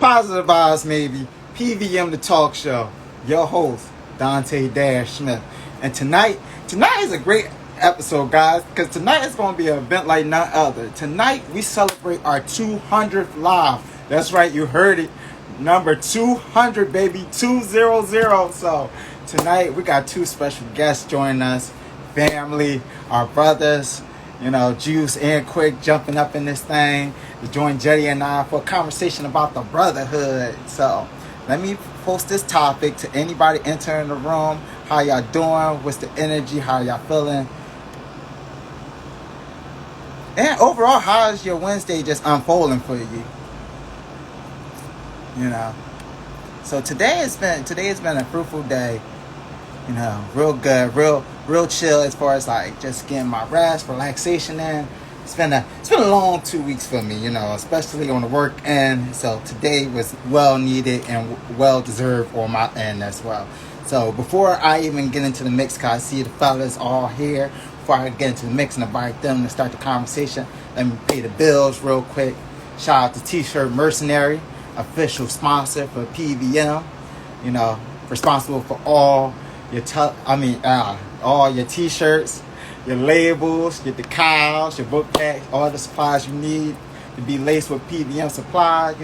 Positive vibes, maybe. PVM the Talk Show. Your host, Jeide Dash Smith. And tonight is a great episode, guys, because tonight is going to be an event like none other. Tonight, we celebrate our 200th live. That's right, you heard it. Number 200, baby, 200. So, tonight, we got two special guests joining us. Family, our brothers, Juice and Quick jumping up in this thing to join Jeide and I for a conversation about the Brotherhood. So let me post this topic to anybody entering the room. How y'all doing? What's the energy? How y'all feeling? And overall, how is your Wednesday just unfolding for you? So today has been a fruitful day. Real good, real chill as far as like just getting my rest, relaxation in. It's been a long 2 weeks for me, especially on the work end. So today was well needed and well deserved on my end as well. So before I even get into the mix, cause I see the fellas all here. Before I get into the mix and invite them to start the conversation, let me pay the bills real quick. Shout out to T-Shirt Mercenary, official sponsor for PVM. Responsible for all your all your T-shirts, your labels, your decals, your book packs, all the supplies you need to be laced with PVM supplies.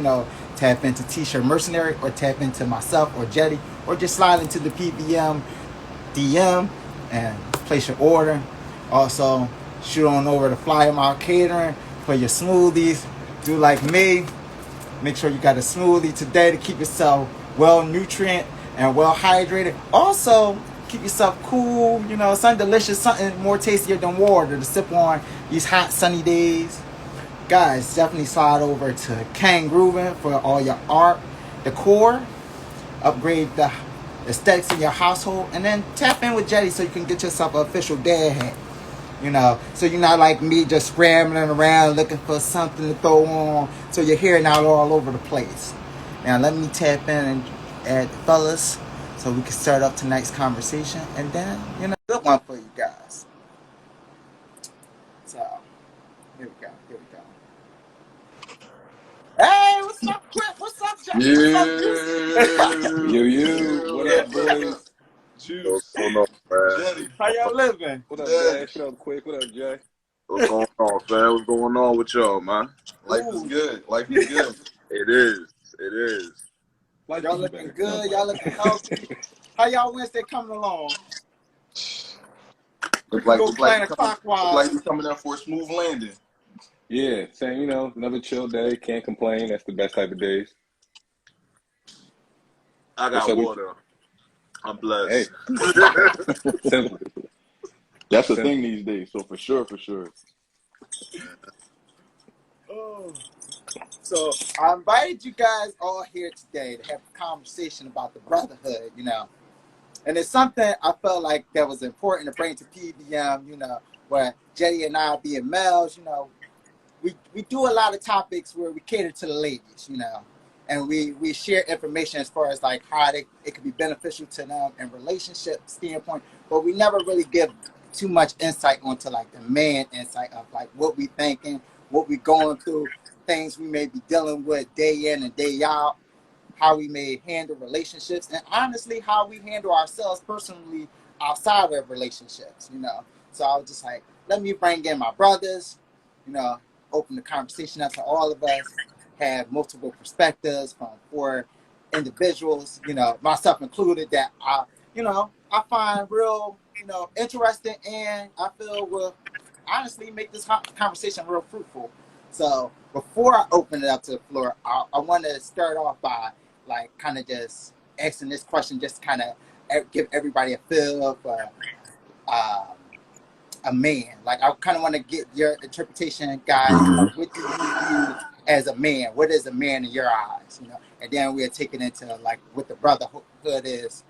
Tap into T-Shirt Mercenary or tap into myself or Jeide, or just slide into the PVM DM and place your order. Also, shoot on over to Flyer Mile Catering for your smoothies. Do like me. Make sure you got a smoothie today to keep yourself well nutrient and well hydrated. Also, keep yourself cool, something delicious, something more tastier than water to sip on these hot sunny days. Guys, definitely slide over to Kang Groovin for all your art, decor, upgrade the aesthetics in your household, and then tap in with Jeide so you can get yourself an official dad hat. So you're not like me just scrambling around looking for something to throw on, so you're hearing out all over the place. Now let me tap in and add the fellas so we can start up tonight's conversation, and then good one for you guys. So here we go. Hey, what's up, Quick? What's up, Jack? Yeah. What's up, Juice? What up, boys? Juice. What's going on, man? How y'all living? What up, Dash? What up, Quick? What up, Jay? What's going on, fam? What's going on with y'all, man? Life is good. Life is good. It is. Life Y'all is looking better. good. Y'all looking healthy. How y'all Wednesday coming along? Look like Go playing clockwise. like we coming out for a smooth landing. Yeah, same, another chill day. Can't complain. That's the best type of days. I got water. I'm blessed. Hey. Simple. That's the thing these days. So for sure. Oh. So I invited you guys all here today to have a conversation about the Brotherhood, And it's something I felt like that was important to bring to PVM, where Jeide and I being males, we do a lot of topics where we cater to the ladies, and we share information as far as like how it could be beneficial to them in relationship standpoint, but we never really give too much insight onto like the man insight of like what we thinking, what we going through, things we may be dealing with day in and day out, how we may handle relationships, and honestly how we handle ourselves personally outside of relationships, So I was just like, let me bring in my brothers, open the conversation up to all of us, have multiple perspectives from four individuals, myself included, that I find real, interesting, and I feel will honestly make this conversation real fruitful. So before I open it up to the floor, I want to start off by like kind of just asking this question, just kind of give everybody a feel for a man. Like I kind of want to get your interpretation, guys. Like, what do you view as a man? What is a man in your eyes? And then we'll take it into like what the Brotherhood is.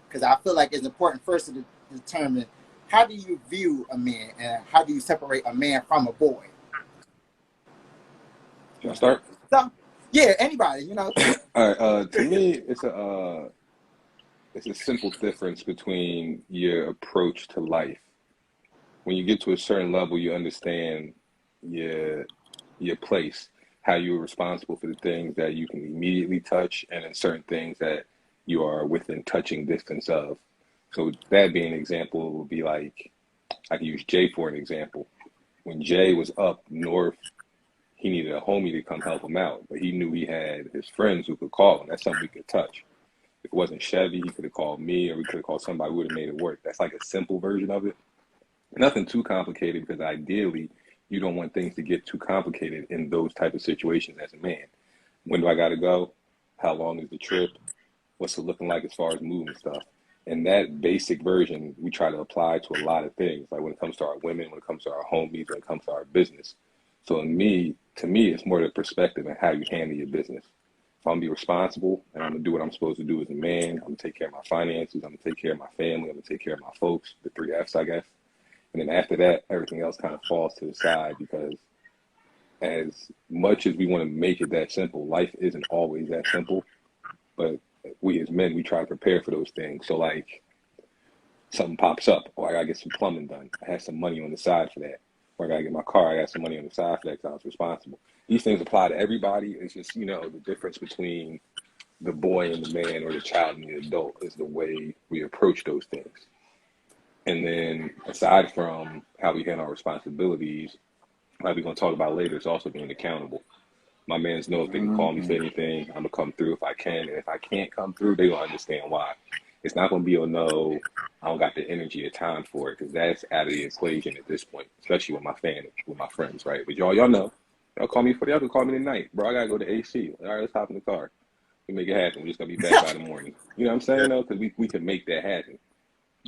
Because I feel like it's important first to determine how do you view a man and how do you separate a man from a boy. Can I start? So, yeah, anybody, All right. To me, it's a simple difference between your approach to life. When you get to a certain level, you understand your place. how you are responsible for the things that you can immediately touch, and then certain things that you are within touching distance of. So that being an example would be like, I can use Jay for an example. When Jay was up north, he needed a homie to come help him out, but he knew he had his friends who could call him. That's something we could touch. If it wasn't Chevy, he could have called me, or we could have called somebody who would have made it work. That's like a simple version of it. Nothing too complicated, because ideally, you don't want things to get too complicated in those type of situations as a man. When do I got to go? How long is the trip? What's it looking like as far as moving stuff? And that basic version, we try to apply to a lot of things, like when it comes to our women, when it comes to our homies, when it comes to our business. So to me, it's more the perspective and how you handle your business. If I'm gonna be responsible and I'm gonna do what I'm supposed to do as a man, I'm gonna take care of my finances, I'm gonna take care of my family, I'm gonna take care of my folks, the 3 F's, I guess. And then after that, everything else kind of falls to the side, because as much as we want to make it that simple, life isn't always that simple. But we as men, we try to prepare for those things. So like, something pops up, or I gotta get some plumbing done, I had some money on the side for that. Or I gotta get my car, I got some money on the side for that because I was responsible. These things apply to everybody. It's just, the difference between the boy and the man, or the child and the adult, is the way we approach those things. And then aside from how we handle our responsibilities, like we're gonna talk about later, it's also being accountable. My mans know if they can call me for anything, I'm gonna come through if I can. And if I can't come through, they gonna understand why. It's not gonna be, oh no, I don't got the energy or time for it, because that's out of the equation at this point, especially with my family, with my friends, right? But y'all know, y'all call me for the other, call me tonight. Bro, I gotta go to AC. All right, let's hop in the car. We make it happen. We're just gonna be back by the morning. You know what I'm saying though? Because we can make that happen.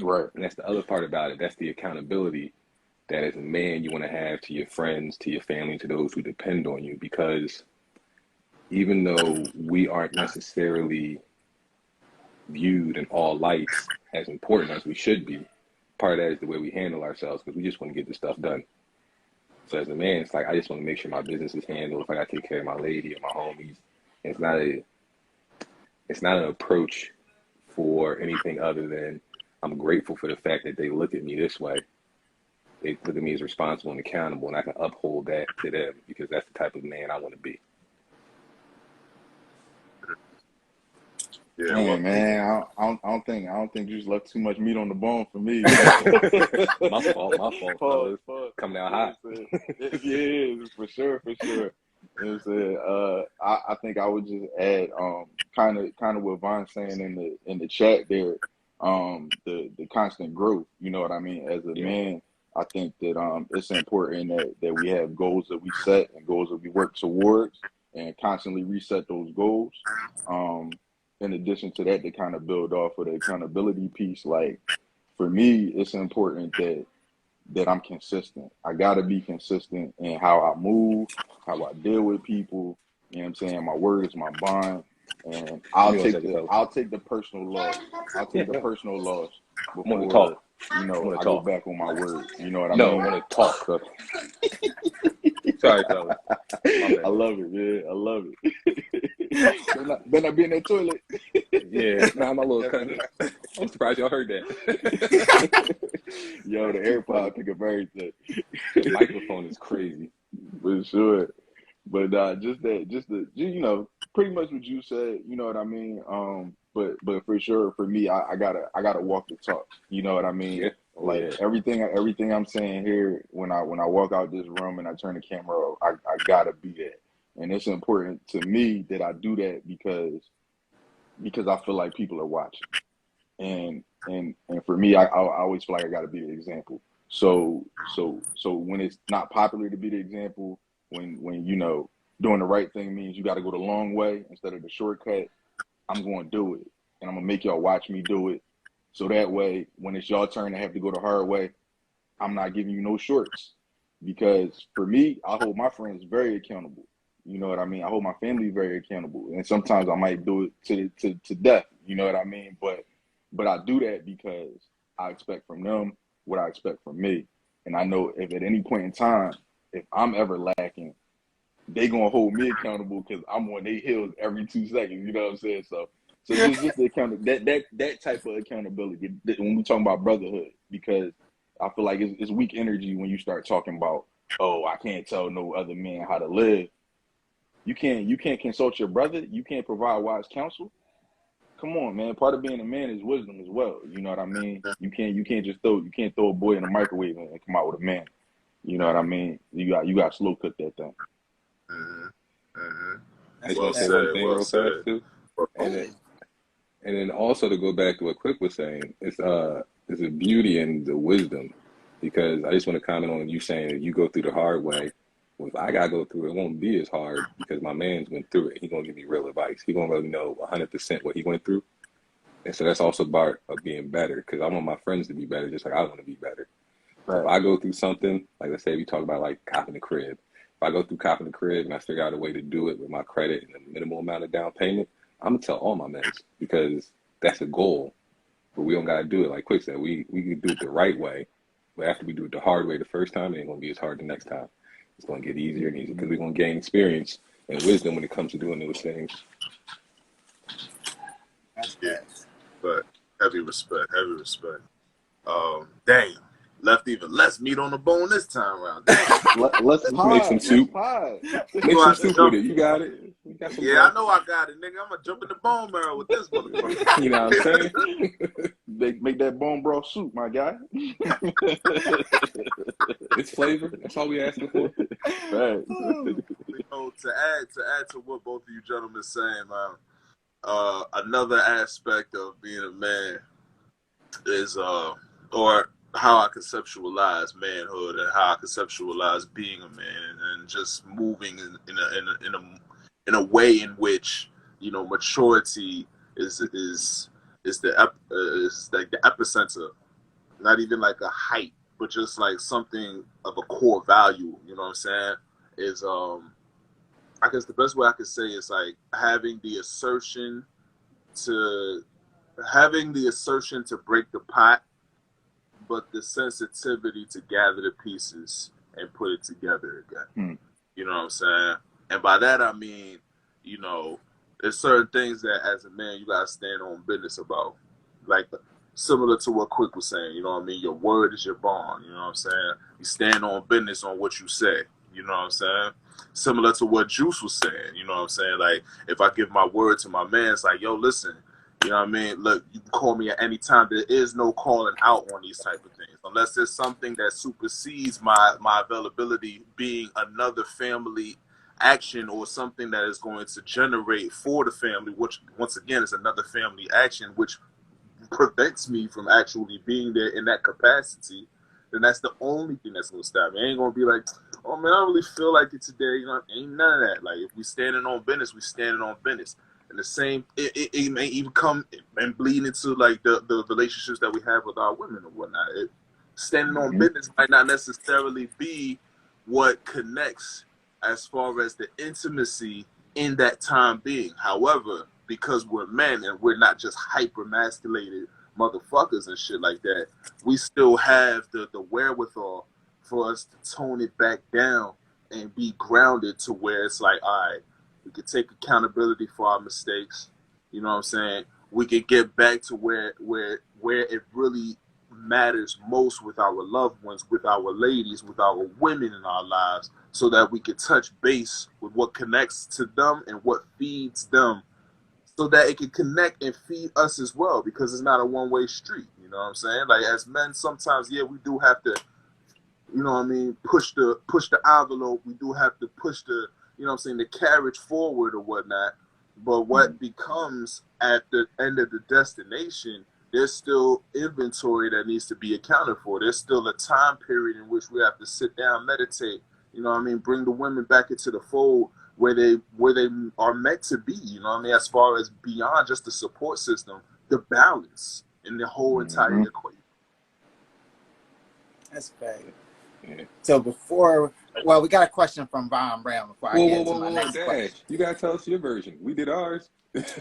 Right. And that's the other part about it. That's the accountability that as a man you want to have to your friends, to your family, to those who depend on you. Because even though we aren't necessarily viewed in all lights as important as we should be, part of that is the way we handle ourselves, because we just want to get the stuff done. So as a man, it's like, I just want to make sure my business is handled. If I got to take care of my lady or my homies, it's not an approach for anything other than I'm grateful for the fact that they look at me this way. They look at me as responsible and accountable, and I can uphold that to them, because that's the type of man I want to be. Yeah, Damn, man, I don't think you just left too much meat on the bone for me. my fault, fellas. Coming out hot. Yeah, for sure. You know what I'm saying? I think I would just add, kind of what Von's saying in the chat there, the constant growth. You know what I mean? As a man, I think that it's important that we have goals that we set and goals that we work towards, and constantly reset those goals. In addition to that, to kind of build off of the accountability piece, like for me, it's important that I'm consistent. I gotta be consistent in how I move, how I deal with people. You know what I'm saying? My word is my bond, and I'll take the personal loss. I'll take the personal loss before I go back on my word. You know what I mean? I want to talk. So. Sorry, fellas. I love it, man. I love it. Better not be in that toilet. Yeah, nah, my little cousin. I'm surprised y'all heard that. Yo, the AirPod pick up everything. The microphone is crazy. For sure. But pretty much what you said, you know what I mean? But for sure, for me, I gotta walk the talk. You know what I mean? Yeah. Everything I'm saying here, when I walk out this room and I turn the camera off, I gotta be that. And it's important to me that I do that because I feel like people are watching. And for me, I always feel like I gotta be the example. So when it's not popular to be the example, when doing the right thing means you got to go the long way instead of the shortcut, I'm going to do it, and I'm gonna make y'all watch me do it. So that way, when it's y'all turn to have to go the hard way, I'm not giving you no shorts. Because for me, I hold my friends very accountable. You know what I mean? I hold my family very accountable, and sometimes I might do it to death. You know what I mean? But I do that because I expect from them what I expect from me. And I know if at any point in time, if I'm ever lacking, they gonna hold me accountable because I'm on their heels every 2 seconds. You know what I'm saying? So just the that type of accountability when we talking about brotherhood, because I feel like it's weak energy when you start talking about, oh, I can't tell no other man how to live. You can't consult your brother. You can't provide wise counsel. Come on, man. Part of being a man is wisdom as well. You know what I mean? You can't throw a boy in a microwave and come out with a man. You know what I mean? You got slow cook that thing. I just want to say one thing real fast too, and then also to go back to what Quick was saying, it's a beauty in the wisdom, because I just want to comment on you saying that you go through the hard way. Well, if I gotta go through it, it won't be as hard because my man's went through it. He's gonna give me real advice. He's gonna really know 100% what he went through, and so that's also part of being better, because I want my friends to be better just like I want to be better. Right. If I go through something, like let's say we talk about like copping the crib. If I go through copping the crib and I figure out a way to do it with my credit and a minimal amount of down payment, I'm gonna tell all my men, because that's a goal. But we don't gotta do it like Quick said. We can do it the right way, but after we do it the hard way the first time, it ain't gonna be as hard the next time. It's gonna get easier and easier because we're gonna gain experience and wisdom when it comes to doing those things. Yeah, but heavy respect. Damn. Left even less meat on the bone this time around. Let's make some soup. Make some soup with it. You got it. Yeah, I know I got it, nigga. I'm gonna jump in the bone marrow with this motherfucker. You know what I'm saying? Make that bone broth soup, my guy. It's flavor. That's all we asking for. Right. You know, to add to what both of you gentlemen saying, man. Another aspect of being a man is or how I conceptualize manhood and how I conceptualize being a man, and just moving in a way in which, you know, maturity is like the epicenter, not even like a height, but just like something of a core value. You know what I'm saying? Is I guess the best way I could say is like having the assertion to break the pot, but the sensitivity to gather the pieces and put it together again. You know what I'm saying? And by that I mean, you know, there's certain things that as a man you gotta stand on business about. Like similar to what Quick was saying, you know what I mean? Your word is your bond, you know what I'm saying? You stand on business on what you say, you know what I'm saying? Similar to what Juice was saying, you know what I'm saying? Like if I give my word to my man, it's like, yo, listen, you know what I mean? Look, you can call me at any time. There is no calling out on these type of things. Unless there's something that supersedes my availability being another family action or something that is going to generate for the family, which once again is another family action, which prevents me from actually being there in that capacity, then that's the only thing that's going to stop me. I ain't going to be like, oh man, I don't really feel like it today. You know, ain't none of that. Like if we standing on business, we standing on business. And the same, it may even come and bleed into like the relationships that we have with our women and whatnot. Standing on business might not necessarily be what connects as far as the intimacy in that time being. However, because we're men and we're not just hyper-masculated motherfuckers and shit like that, we still have the wherewithal for us to tone it back down and be grounded to where it's like, all right, we could take accountability for our mistakes. You know what I'm saying? We could get back to where it really matters most with our loved ones, with our ladies, with our women in our lives, so that we could touch base with what connects to them and what feeds them, so that it can connect and feed us as well, because it's not a one-way street. You know what I'm saying? Like as men, sometimes, yeah, we do have to, you know what I mean, push the envelope. We do have to push the, you know what I'm saying, the carriage forward or whatnot. But what becomes at the end of the destination, there's still inventory that needs to be accounted for. There's still a time period in which we have to sit down, meditate, you know what I mean, bring the women back into the fold where they are meant to be, you know what I mean, as far as beyond just the support system, the balance in the whole entire equation. That's fair. Yeah. So we got a question from Von Brown before I get to my next question. You gotta tell us your version. We did ours.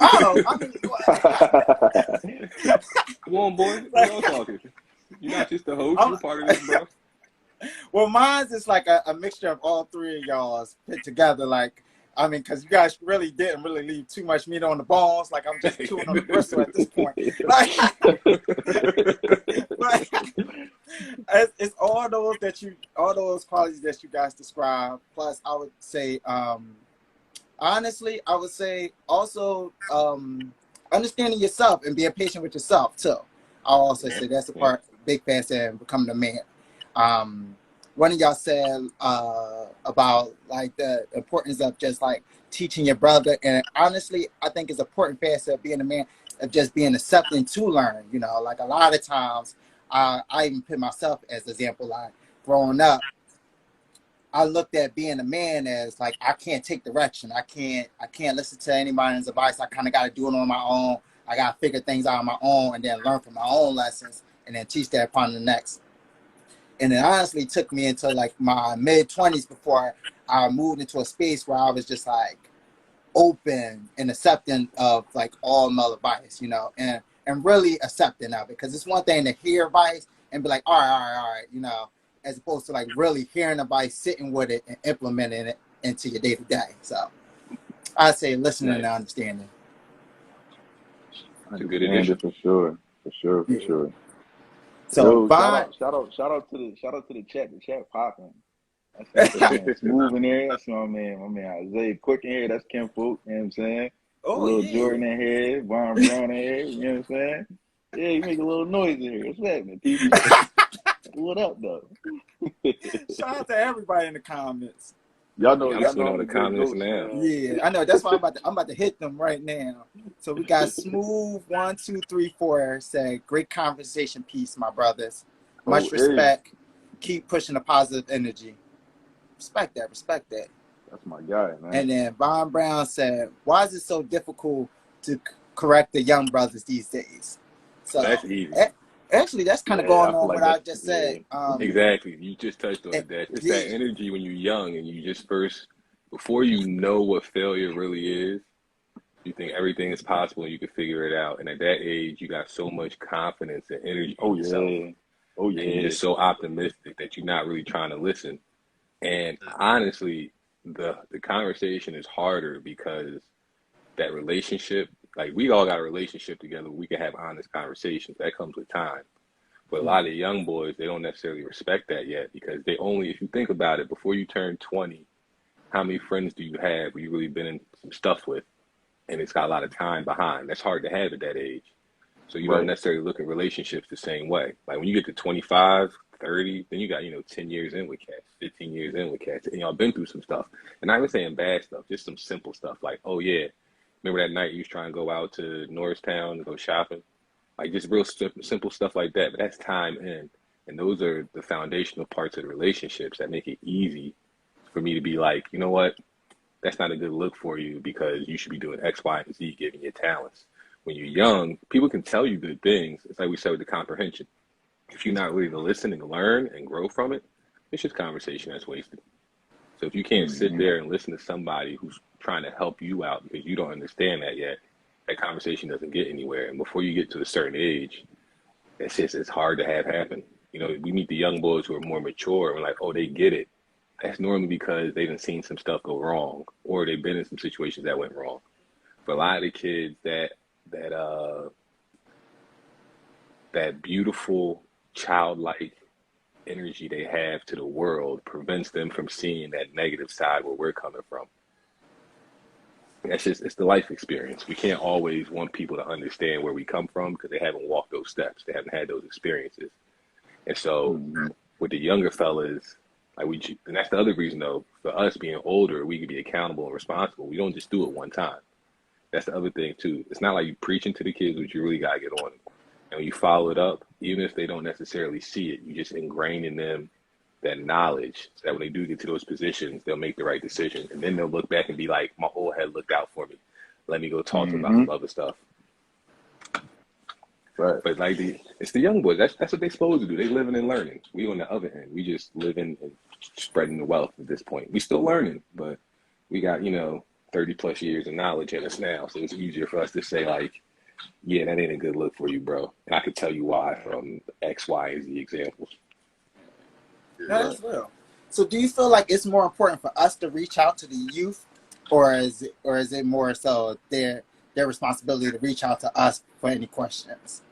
Oh, I mean, come on, boy. We all talking. You're not just the host. You're part of this, bro. Well, mine's is like a mixture of all three of y'all's put together. Like, I mean, because you guys didn't really leave too much meat on the bones. Like, I'm just chewing on the bristle at this point. Like, it's all those qualities that you guys describe. Plus, I would say honestly, I would say also understanding yourself and being patient with yourself too. I'll also say that's the part big factor in becoming a man. One of y'all said about like the importance of just like teaching your brother, and honestly, I think it's important factor of being a man of just being accepting to learn. You know, like a lot of times, I even put myself as an example. Like growing up, I looked at being a man as like I can't take direction. I can't listen to anybody's advice. I kind of got to do it on my own. I got to figure things out on my own and then learn from my own lessons and then teach that upon the next. And it honestly took me into like my mid-20s before I moved into a space where I was just like open and accepting of like all male advice, you know, and really accepting of it. Because it's one thing to hear advice and be like, all right, you know, as opposed to like really hearing advice, sitting with it and implementing it into your day to day. So I say listening and understanding. It's a good addition. For sure. So Yo, shout out to the chat. The chat popping. That's my man Smooth in here. That's my man Isaiah Quick in here. That's Kim Folk, you know what I'm saying? Oh, little yeah. Jordan in here, Von Brown in here, you know what I'm saying? Yeah, you make a little noise in here. What's happening, TV? What up, though? Shout out to everybody in the comments. Y'all know, I'm swinging on the comments now. Yeah, I know. That's why I'm about to hit them right now. So we got Smooth 1, 2, 3, 4 said, great conversation piece, my brothers. Much respect. Hey. Keep pushing the positive energy. Respect that. That's my guy, man. And then Von Brown said, why is it so difficult to correct the young brothers these days? So that's easy. Actually, that's kind of going on like what I just said. Exactly. You just touched on that. It's that energy when you're young and you just before you know what failure really is, you think everything is possible and you can figure it out. And at that age, you got so much confidence and energy in yourself. And you're just so optimistic that you're not really trying to listen. And honestly, the conversation is harder because that relationship, like we all got a relationship together, we can have honest conversations. That comes with time. But a lot of the young boys, they don't necessarily respect that yet because if you think about it, before you turn 20, how many friends do you have who you really been in some stuff with? And it's got a lot of time behind. That's hard to have at that age. So you don't necessarily look at relationships the same way. Like when you get to 25, 30, then you got, 10 years in with cats, 15 years in with cats, and y'all been through some stuff. And not even saying bad stuff, just some simple stuff like, oh yeah, remember that night you was trying to go out to Norristown to go shopping? Like just real simple stuff like that. But that's time in. And those are the foundational parts of the relationships that make it easy for me to be like, you know what? That's not a good look for you because you should be doing X, Y, and Z, giving your talents. When you're young, people can tell you good things. It's like we said with the comprehension. If you're not willing to listen and learn and grow from it, it's just conversation that's wasted. So if you can't sit there and listen to somebody who's trying to help you out because you don't understand that yet, that conversation doesn't get anywhere. And before you get to a certain age, it's hard to have happen. We meet the young boys who are more mature and we're like, oh, they get it. That's normally because they've seen some stuff go wrong or they've been in some situations that went wrong. For a lot of the kids, that beautiful childlike energy they have to the world prevents them from seeing that negative side where we're coming from. It's the life experience. We can't always want people to understand where we come from because they haven't walked those steps. They haven't had those experiences. And so with the younger fellas, and that's the other reason though, for us being older, we can be accountable and responsible. We don't just do it one time. That's the other thing too. It's not like you preaching to the kids, but you really got to get on it. And when you follow it up, even if they don't necessarily see it, you just ingrain in them that knowledge so that when they do get to those positions, they'll make the right decision. And then they'll look back and be like, my old head looked out for me. Let me go talk to them about some other stuff. Right. But it's the young boys. That's what they're supposed to do. They living and learning. We on the other end. We just living and spreading the wealth at this point. We still learning, but we got, 30 plus years of knowledge in us now. So it's easier for us to say like, yeah, that ain't a good look for you, bro. And I could tell you why from X, Y, and Z examples. That's real. So do you feel like it's more important for us to reach out to the youth or is it more so their responsibility to reach out to us for any questions?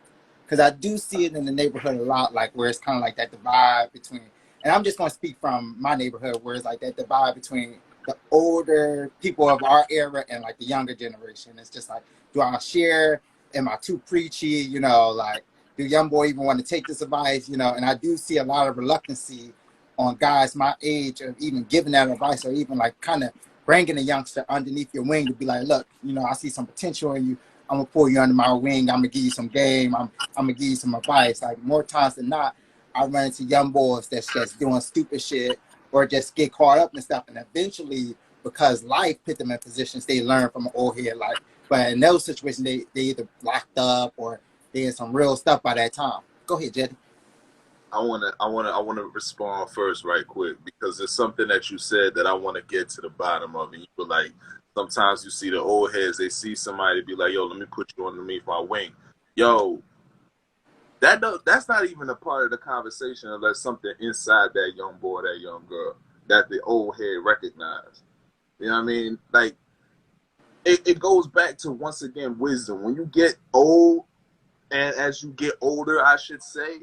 Because I do see it in the neighborhood a lot, like where it's kind of like that divide between, and I'm just going to speak from my neighborhood where it's like that divide between the older people of our era and like the younger generation. It's just like, do I share? Am I too preachy? You know, like, do young boy even want to take this advice? You know, and I do see a lot of reluctancy on guys my age of even giving that advice, or even like kind of bringing a youngster underneath your wing to be like, look, you know, I see some potential in you. I'm gonna pull you under my wing. I'm gonna give you some game. I'm gonna give you some advice. Like, more times than not, I run into young boys that's just doing stupid shit or just get caught up and stuff. And eventually, because life put them in positions, they learn from an old head. Like, but in those situations, they either locked up or they in some real stuff by that time. Go ahead, Jeide. I wanna respond first, right quick, because it's something that you said that I want to get to the bottom of. And you were like, sometimes you see the old heads, they see somebody be like, yo, let me put you underneath my wing. Yo, that's not even a part of the conversation unless something inside that young boy, that young girl, that the old head recognized. You know what I mean? Like, it goes back to, once again, wisdom. When you get old, and as you get older, I should say,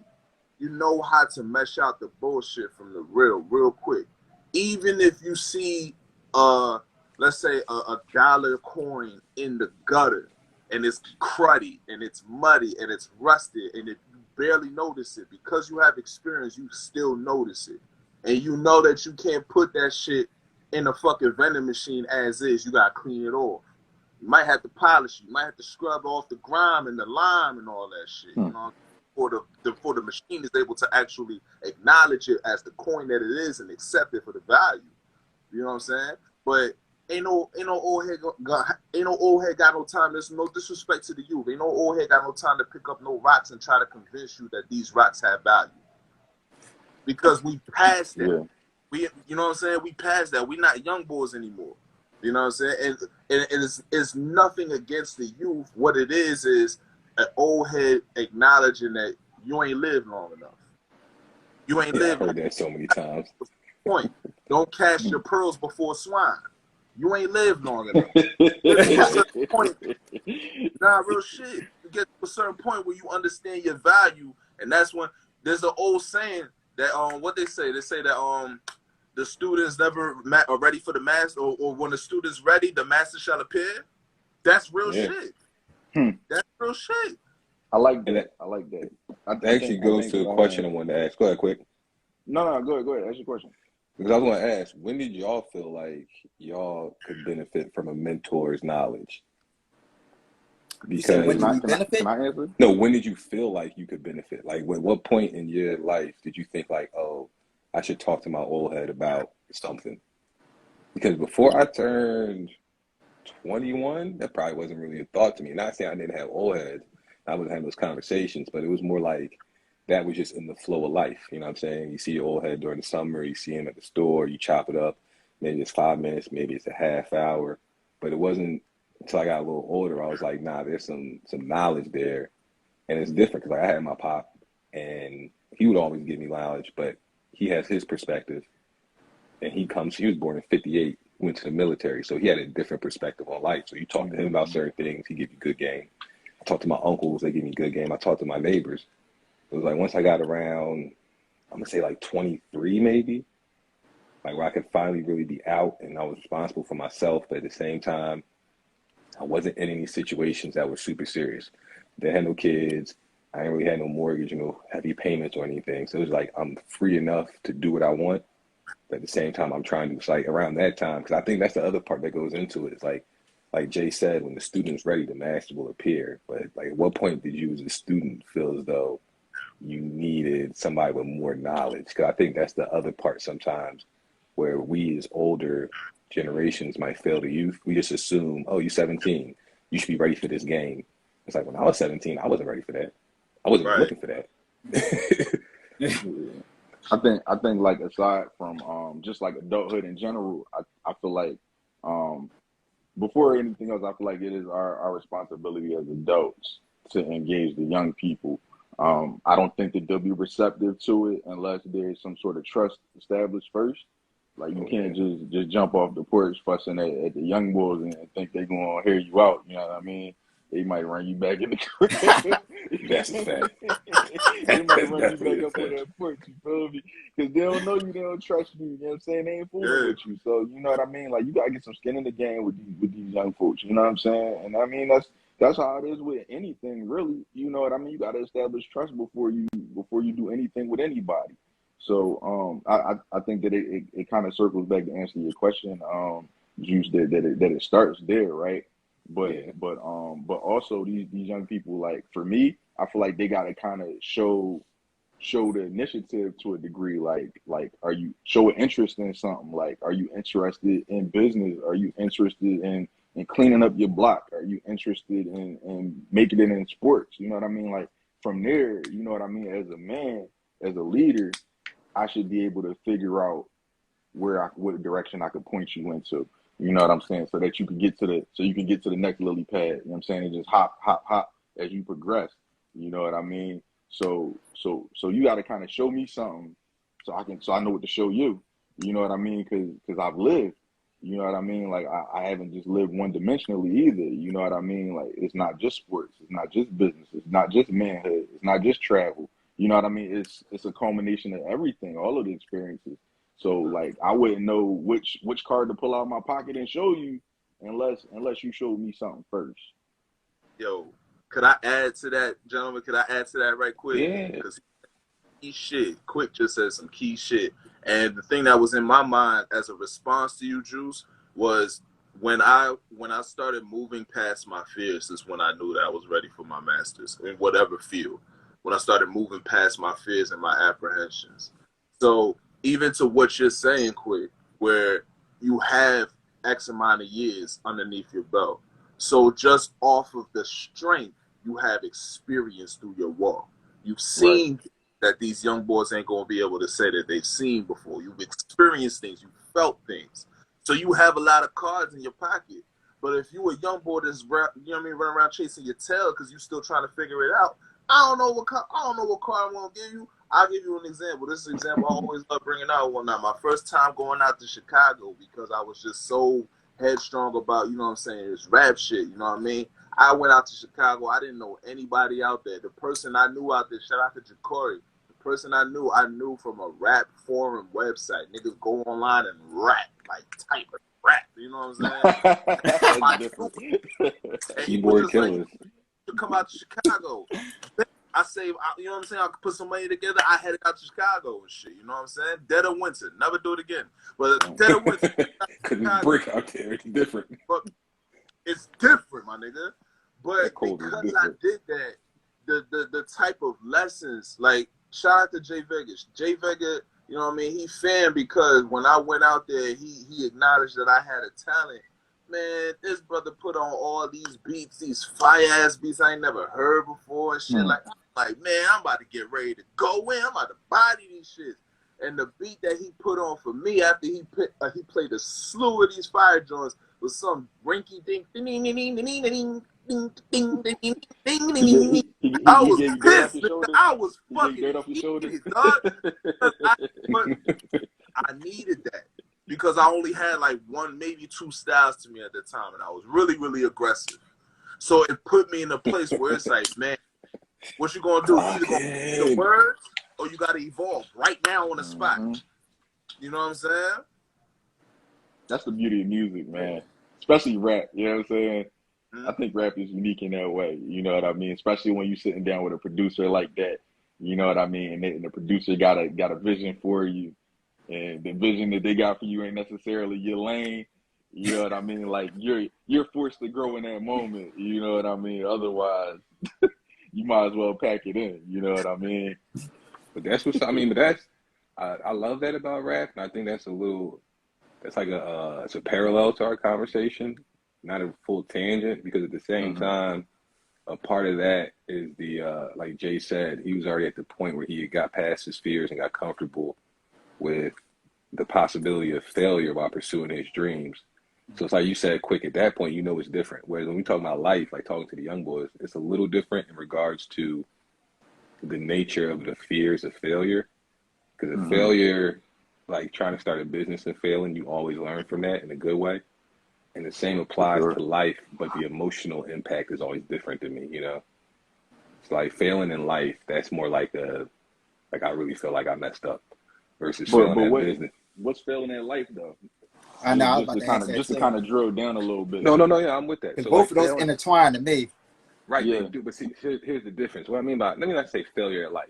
you know how to mesh out the bullshit from the real quick. Even if you see, let's say, a dollar coin in the gutter, and it's cruddy, and it's muddy, and it's rusted, and if you barely notice it, because you have experience, you still notice it. And you know that you can't put that shit in a fucking vending machine as is. You gotta clean it off. You might have to polish it. You might have to scrub off the grime and the lime and all that shit. You know, for the machine is able to actually acknowledge it as the coin that it is and accept it for the value. You know what I'm saying? But ain't no old head got no time. There's no disrespect to the youth. Ain't no old head got no time to pick up no rocks and try to convince you that these rocks have value. Because we passed that. Yeah. You know what I'm saying? We passed that. We're not young boys anymore. You know what I'm saying? And it's nothing against the youth. What it is an old head acknowledging that you ain't lived long enough. You ain't lived. I heard that so many times. Point. Don't cast your pearls before swine. You ain't lived long enough. At a certain point, nah, real shit. You get to a certain point where you understand your value, and that's when there's an old saying that what they say that the students never are ready for the master, or when the student's ready, the master shall appear. That's real shit. That's real shit. I like that. I like that. That actually goes to a question I wanted to ask. Go ahead, quick. No, go ahead. Ask your question. Because I was going to ask, when did y'all feel like y'all could benefit from a mentor's knowledge? Because when did you benefit? Can I answer? No, when did you feel like you could benefit? Like, what point in your life did you think like, oh, I should talk to my old head about something? Because before I turned 21, that probably wasn't really a thought to me. Not saying I didn't have old heads. I wasn't having those conversations, but it was more like that was just in the flow of life. You know what I'm saying? You see your old head during the summer, you see him at the store, you chop it up. Maybe it's 5 minutes, maybe it's a half hour. But it wasn't until I got a little older, I was like, nah, there's some knowledge there. And it's different because like, I had my pop, and he would always give me knowledge, but he has his perspective. And he was born in 58, went to the military, so he had a different perspective on life. So you talk to him about certain things, he give you good game. I talk to my uncles, they give me good game. I talk to my neighbors. It was like once I got around, I'm gonna say like 23 maybe, like where I could finally really be out and I was responsible for myself, but at the same time, I wasn't in any situations that were super serious. They had no kids, I ain't really had no mortgage, no heavy payments or anything. So it was like I'm free enough to do what I want, but at the same time I'm trying to, it's like around that time, because I think that's the other part that goes into it. It's like Jay said, when the student's ready, the master will appear. But like at what point did you as a student feel as though you needed somebody with more knowledge? Because I think that's the other part sometimes where we as older generations might fail the youth. We just assume, oh, you're 17, you should be ready for this game. It's like when I was 17, I wasn't ready for that. I wasn't even looking for that. I think like aside from just like adulthood in general, I feel like before anything else, I feel like it is our responsibility as adults to engage the young people. I don't think that they'll be receptive to it unless there's some sort of trust established first. Like you can't just jump off the porch fussing at the young boys and think they're gonna hear you out. You know what I mean? they might run you back in the crib. That's a fact. They might That's run you definitely back a up on fact. that porch, you feel me? Because they don't know you, they don't trust you, you know what I'm saying? They ain't fooling Yeah. with you. So, you know what I mean? Like, you gotta get some skin in the game with these young folks, you know what I'm saying? And I mean, that's how it is with anything, really. You know what I mean? You gotta establish trust before you do anything with anybody. So I think that it kind of circles back to answer your question, Juice, that it starts there, right? Yeah. But also these young people, like for me, I feel like they gotta kind of show the initiative to a degree. Like are you show an interest in something? Like, are you interested in business? Are you interested in cleaning up your block? Are you interested in making it in sports? You know what I mean? Like from there, you know what I mean? As a man, as a leader, I should be able to figure out what direction I could point you into. You know what I'm saying? So that you can get to the next lily pad. You know what I'm saying? And just hop, hop, hop as you progress. You know what I mean? So you got to kind of show me something so I know what to show you. You know what I mean? Because I've lived. You know what I mean? Like I haven't just lived one dimensionally either. You know what I mean? Like it's not just sports. It's not just business. It's not just manhood. It's not just travel. You know what I mean? It's a culmination of everything, all of the experiences. So like I wouldn't know which card to pull out of my pocket and show you unless you showed me something first. Yo, could I add to that, gentlemen? Could I add to that right quick? Yeah. Because key shit. Quick just said some key shit. And the thing that was in my mind as a response to you, Juice, was when I started moving past my fears is when I knew that I was ready for my masters in whatever field. When I started moving past my fears and my apprehensions. So even to what you're saying, Quick, where you have X amount of years underneath your belt. So just off of the strength, you have experience through your walk. You've Right. seen that these young boys ain't going to be able to say that they've seen before. You've experienced things. You've felt things. So you have a lot of cards in your pocket. But if you a young boy that's running around chasing your tail because you still trying to figure it out, I don't know what card I'm going to give you. I'll give you an example. This is an example I always love bringing out. One night, my first time going out to Chicago because I was just so headstrong about, you know what I'm saying, this rap shit, you know what I mean? I went out to Chicago. I didn't know anybody out there. The person I knew out there, shout out to Ja'Cory, the person I knew from a rap forum website. Niggas go online and rap, like type of rap, you know what I'm saying? That's different. And he was Keyboard just like, killers. you come out to Chicago. I saved, you know what I'm saying? I could put some money together. I headed out to Chicago and shit, you know what I'm saying? Dead of winter. Never do it again. But dead of winter. Because it's brick out there. It's different. But it's different, my nigga. But That cold is because I different. did that, the type of lessons, like, shout out to Jay Vegas. Jay Vega, you know what I mean? He fan because when I went out there, he acknowledged that I had a talent. Man, this brother put on all these beats, these fire-ass beats I ain't never heard before and shit. Like, man, I'm about to get ready to go in. I'm about to body these shits. And the beat that he put on for me after he played a slew of these fire joints was some rinky dink ding ding ding ding ding ding ding ding ding ding ding ding. I He was gave you dirt off pissed. your shoulder. I was He gave you fucking dirt off your shoulder. heated, dog. But I needed that because I only had like one, maybe two styles to me at the time, and I was really, really aggressive. So it put me in a place where it's like, man, what you gonna do? You either gonna play the words or you gotta evolve right now on the spot. You know what I'm saying? That's the beauty of music, man. Especially rap. You know what I'm saying? I think rap is unique in that way. You know what I mean? Especially when you're sitting down with a producer like that. You know what I mean? And the producer got a vision for you, and the vision that they got for you ain't necessarily your lane. You know what I mean? Like you're forced to grow in that moment. You know what I mean? Otherwise, you might as well pack it in. You know what I mean? But that's what's, I mean, but that's, I love that about rap. And I think that's like it's a parallel to our conversation, not a full tangent, because at the same time, a part of that is like Jay said, he was already at the point where he had got past his fears and got comfortable with the possibility of failure while pursuing his dreams. So it's like you said, Quick, at that point, you know it's different. Whereas when we talk about life, like talking to the young boys, it's a little different in regards to the nature of the fears of failure. Because a failure, like trying to start a business and failing, you always learn from that in a good way. And the same For applies sure. to life, but the emotional impact is always different to me, It's like failing in life, that's more like I really feel like I messed up versus But failing at what business. what's failing in life though? I know I was about to ask that Just to too. kind of drill down a little bit. No, yeah, I'm with that. Because So both like of those failing, intertwine to me. right, they Yeah. do, but see, here's the difference. What I mean by, let me not say failure at life.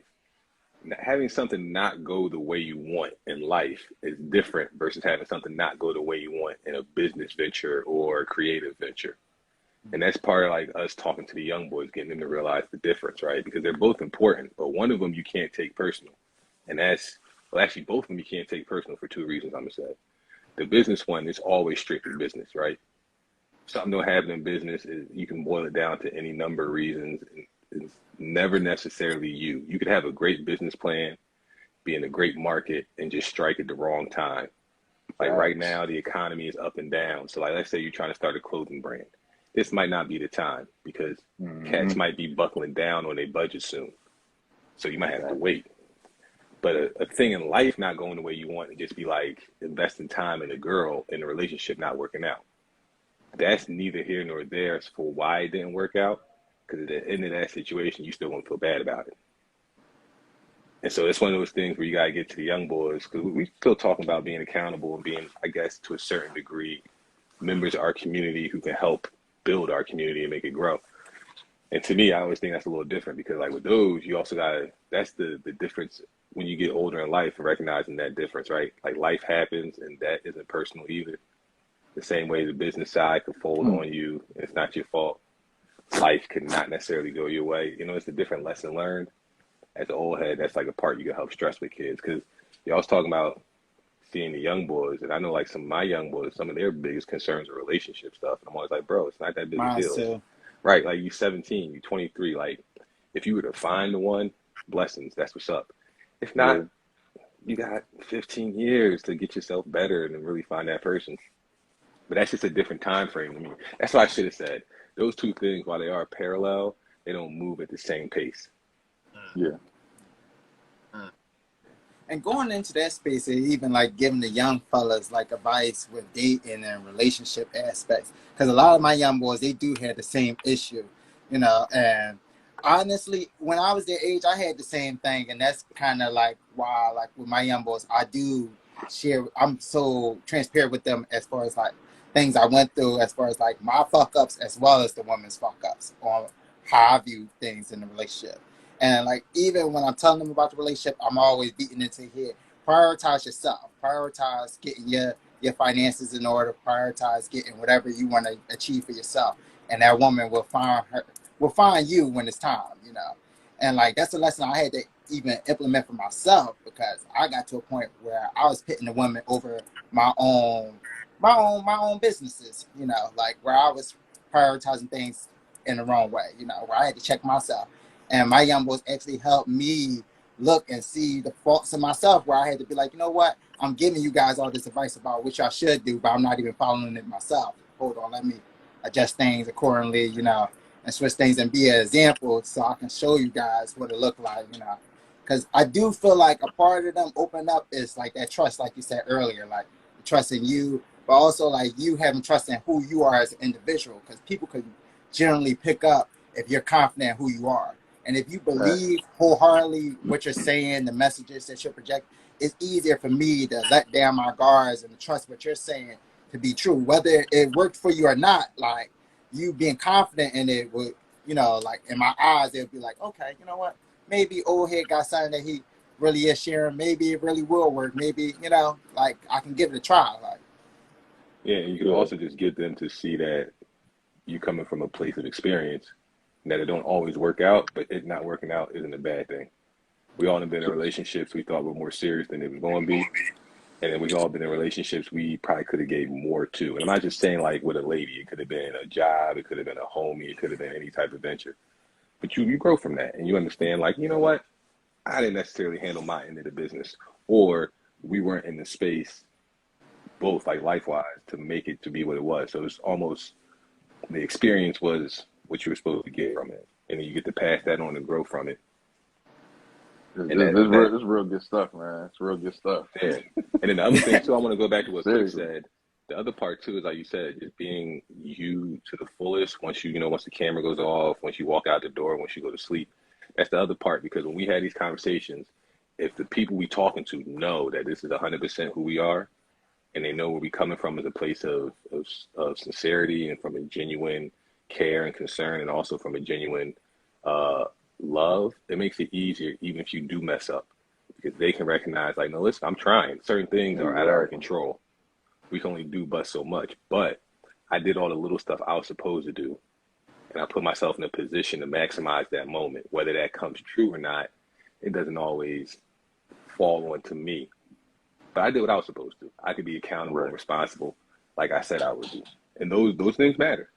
Having something not go the way you want in life is different versus having something not go the way you want in a business venture or a creative venture. And that's part of like us talking to the young boys, getting them to realize the difference, right? Because they're both important, but one of them you can't take personal. And well, actually, both of them you can't take personal for two reasons, I'm going to say. The business one is always strictly business, right? Something don't happen in business, you can boil it down to any number of reasons. It's never necessarily you. You could have a great business plan, be in a great market, and just strike at the wrong time. Like right Facts. now, the economy is up and down. So like, let's say you're trying to start a clothing brand. This might not be the time because Mm-hmm. cats might be buckling down on their budget soon. So you might have to Facts. wait. But a thing in life not going the way you want and just be like investing time in a girl in a relationship not working out. That's neither here nor there for why it didn't work out. Because at the end of that situation, you still won't feel bad about it. And so it's one of those things where you got to get to the young boys, because we still talking about being accountable and being, I guess, to a certain degree, members of our community who can help build our community and make it grow. And to me, I always think that's a little different because like with those, you also got to, that's the difference when you get older in life and recognizing that difference, right? Like life happens and that isn't personal either. The same way the business side could fold on you, it's not your fault. Life could not necessarily go your way. It's a different lesson learned. As an old head, that's like a part you can help stress with kids because y'all was talking about seeing the young boys, and I know like some of my young boys, some of their biggest concerns are relationship stuff. And I'm always like, bro, it's not that big a Mine deal. too. Right, like you 17, you 23, like if you were to find the one, blessings, that's what's up. If Yeah. not, you got 15 years to get yourself better and really find that person. But that's just a different time frame to me. That's what I should have said. Those two things, while they are parallel, they don't move at the same pace. Yeah. And going into that space and even like giving the young fellas like advice with dating and relationship aspects. Because a lot of my young boys, they do have the same issue, and honestly, when I was their age, I had the same thing. And that's kind of like why, like with my young boys, I do share, I'm so transparent with them as far as like things I went through, as far as like my fuck ups, as well as the woman's fuck ups on how I view things in the relationship. And like even when I'm telling them about the relationship, I'm always beating into here. Prioritize yourself. Prioritize getting your finances in order. Prioritize getting whatever you want to achieve for yourself. And that woman will find you when it's time. And like that's a lesson I had to even implement for myself because I got to a point where I was pitting the women over my own businesses, like where I was prioritizing things in the wrong way, where I had to check myself. And my young boys actually helped me look and see the faults in myself where I had to be like, you know what? I'm giving you guys all this advice about what y'all should do, but I'm not even following it myself. Hold on, let me adjust things accordingly, and switch things and be an example so I can show you guys what it look like. Because I do feel like a part of them opening up is like that trust, like you said earlier, like trust in you, but also like you having trust in who you are as an individual because people can generally pick up if you're confident in who you are. And if you Facts. believe wholeheartedly what you're saying, the messages that you're projecting, it's easier for me to let down my guards and to trust what you're saying to be true. Whether it worked for you or not, like you being confident in it would, like in my eyes, it would be like, okay, you know what? Maybe old head got something that he really is sharing. Maybe it really will work. Maybe, like I can give it a try. Like, Yeah, and you could Yeah. also just get them to see that you coming from a place of experience, that it don't always work out, but it not working out isn't a bad thing. We all have been in So, relationships we thought were more serious than it was going to be. And then we all been in relationships we probably could have gave more to. And I'm not just saying like with a lady, it could have been a job, it could have been a homie, it could have been any type of venture. But you grow from that and you understand like, you know what? I didn't necessarily handle my end of the business. Or we weren't in the space, both like life wise, to make it to be what it was. So it's almost the experience was what you were supposed to get from it. And then you get to pass that on and grow from it. And this real good stuff, man. It's real good stuff. yeah. And then the other thing too, I want to go back to what Chris Seriously. said. The other part too is like you said, just being you to the fullest. Once once the camera goes off, once you walk out the door, once you go to sleep, that's the other part. Because when we had these conversations, if the people we talking to know that this is 100% who we are, and they know where we coming from as a place of sincerity and from a genuine care and concern, and also from a genuine uh, love, it makes it easier even if you do mess up, because they can recognize like, no, listen, I'm trying. Certain things are out of our control. We can only do but so much. But I did all the little stuff I was supposed to do, and I put myself in a position to maximize that moment. Whether that comes true or not, it doesn't always fall onto me. But I did what I was supposed to. I could be accountable and responsible, like I said I would do. And those things matter.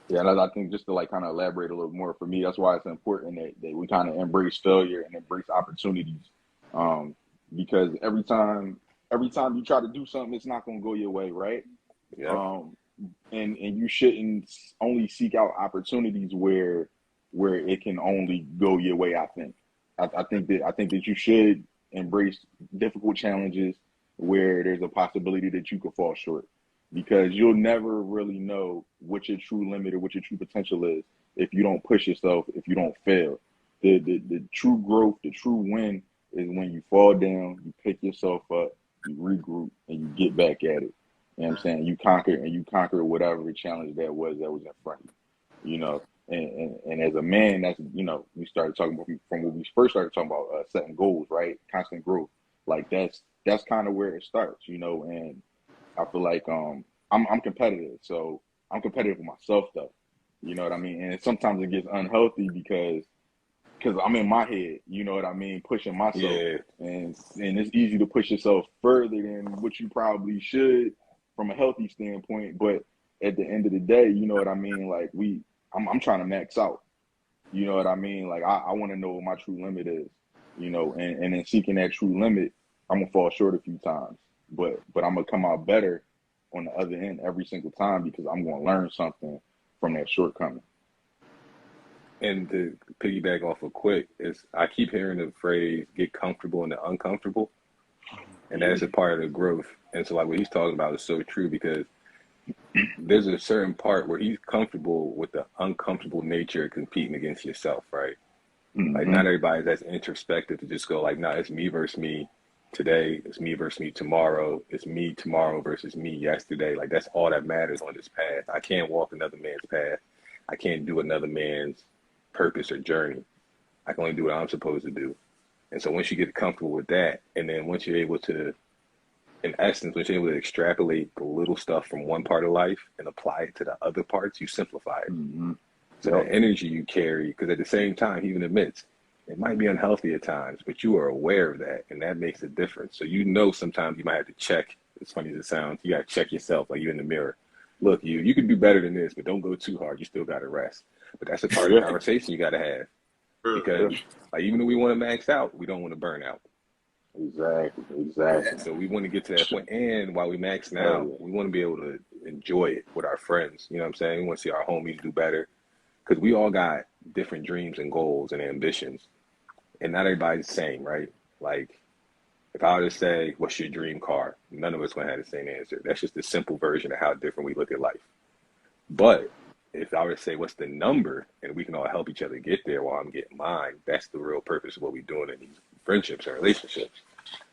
Yeah, and I think just to like kind of elaborate a little more, for me, that's why it's important that we kind of embrace failure and embrace opportunities. Um, because every time you try to do something, it's not going to go your way, right? Yeah. Um, and you shouldn't only seek out opportunities where it can only go your way. I think that you should embrace difficult challenges where there's a possibility that you could fall short, because you'll never really know what your true limit or what your true potential is if you don't push yourself, if you don't fail. The true growth, the true win is when you fall down, you pick yourself up, you regroup, and you get back at it. You know what I'm saying? You conquer whatever challenge that was in front of you. You know, and as a man, that's, we started talking about, from when we first started talking about setting goals, right? Constant growth. Like that's kind of where it starts, and I feel like I'm competitive, so I'm competitive with myself though. You know what I mean? And sometimes it gets unhealthy because I'm in my head, you know what I mean, pushing myself, Yeah. and it's easy to push yourself further than what you probably should from a healthy standpoint. But at the end of the day, you know what I mean, like I'm trying to max out. You know what I mean? Like I want to know what my true limit is, and in seeking that true limit, I'm gonna fall short a few times, but I'm gonna come out better on the other end every single time, because I'm gonna learn something from that shortcoming. And to piggyback off of quick is I keep hearing the phrase "get comfortable in the uncomfortable," and that's a part of the growth. And so like what he's talking about is so true, because there's a certain part where he's comfortable with the uncomfortable nature of competing against yourself, right? Like Mm-hmm. not everybody's as introspective to just go like, nah, it's me versus me today, it's me versus me tomorrow, it's me tomorrow versus me yesterday. Like that's all that matters on this path. I can't walk another man's path. I can't do another man's purpose or journey. I can only do what I'm supposed to do. And so once you get comfortable with that, and then once you're able to, in essence, once you're able to extrapolate the little stuff from one part of life and apply it to the other parts, you simplify it. Mm-hmm. So Yep. that energy you carry, because at the same time, he even admits it might be unhealthy at times, but you are aware of that, and that makes a difference. So sometimes you might have to check. As funny as it sounds, you got to check yourself, like you in the mirror. Look, you can do better than this, but don't go too hard. You still got to rest. But that's a part of the Yeah. conversation you got to have, Yeah. because like even though we want to max out, we don't want to burn out. Exactly. So we want to get to that point, and while we maxing Hell out, yeah. we want to be able to enjoy it with our friends. You know what I'm saying? We want to see our homies do better, because we all got different dreams and goals and ambitions, and not everybody's the same, right? Like if I were to say, "What's your dream car?" None of us gonna have the same answer. That's just a simple version of how different we look at life. But if I were to say, "What's the number?" and we can all help each other get there while I'm getting mine, that's the real purpose of what we're doing in these friendships and relationships.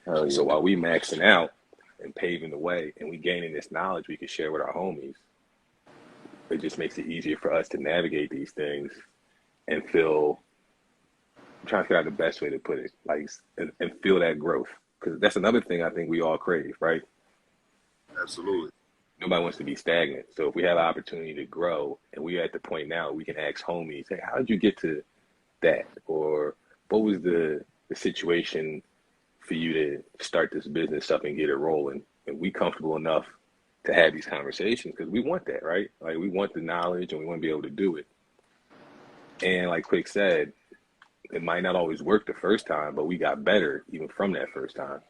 Hell So yeah. while we maxing out and paving the way, and we gaining this knowledge we can share with our homies, it just makes it easier for us to navigate these things and feel. I'm trying to figure out the best way to put it, like, and feel that growth, because that's another thing I think we all crave, right? Absolutely. Nobody wants to be stagnant. So if we have an opportunity to grow, and we're at the point now we can ask homies, hey, how did you get to that? Or what was the situation for you to start this business up and get it rolling? And we comfortable enough to have these conversations, because we want that, right? Like we want the knowledge and we want to be able to do it. And like Quick said, it might not always work the first time, but we got better even from that first time.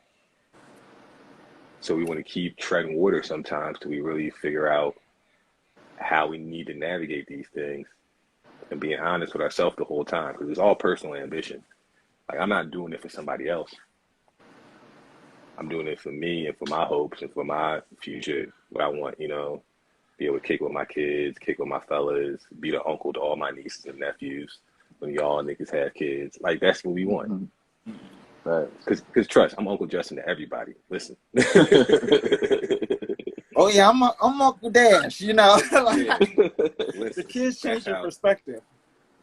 So we want to keep treading water sometimes till we really figure out how we need to navigate these things, and being honest with ourselves the whole time, because it's all personal ambition. Like I'm not doing it for somebody else. I'm doing it for me and for my hopes and for my future. What I want, you know, be able to kick with my kids, kick with my fellas, be the uncle to all my nieces and nephews when y'all niggas have kids. Like, that's what we want. Right. Cause trust, I'm Uncle Justin to everybody. Listen. Oh yeah, I'm Uncle Dash. You know, like, Yeah. Listen, the kids change that's your how perspective.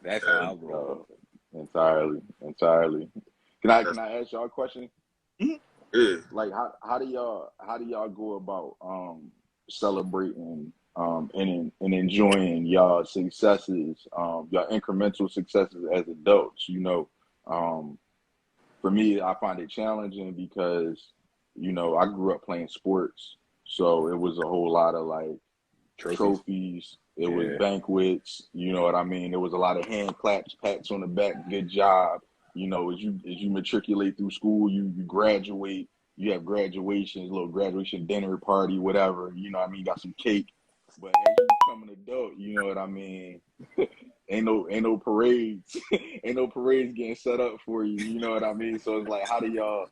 that's how I roll. Entirely. Can I ask y'all a question? Yeah. Like, how do y'all go about celebrating and enjoying y'all successes, y'all incremental successes as adults? You know, for me, I find it challenging because, you know, I grew up playing sports, so it was a whole lot of like trophies. It was banquets. You know what I mean? There was a lot of hand claps, pats on the back, good job. You know, as you matriculate through school, you graduate. You have graduations, little graduation dinner party, whatever. You know what I mean? Got some cake. But as you become an adult, you know what I mean? Ain't no parades. Ain't no parades getting set up for you. You know what I mean? So it's like, how do y'all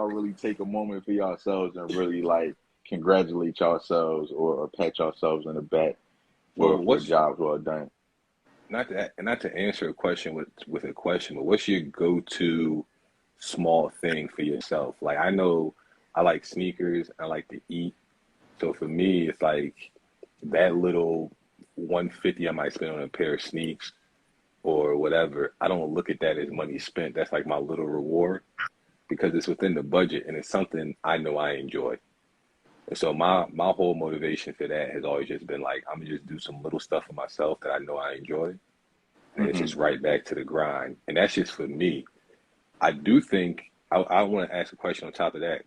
really take a moment for yourselves and really like congratulate yourselves or pat yourselves on the back for jobs well done? Not to answer a question with a question, but what's your go-to small thing for yourself? Like, I know I like sneakers, I like to eat. So for me, it's like that little 150 I might spend on a pair of sneaks or whatever. I don't look at that as money spent. That's like my little reward because it's within the budget and it's something I know I enjoy. And so my whole motivation for that has always just been like, I'm gonna just do some little stuff for myself that I know I enjoy. And it's just right back to the grind. And that's just for me. I do think I want to ask a question on top of that.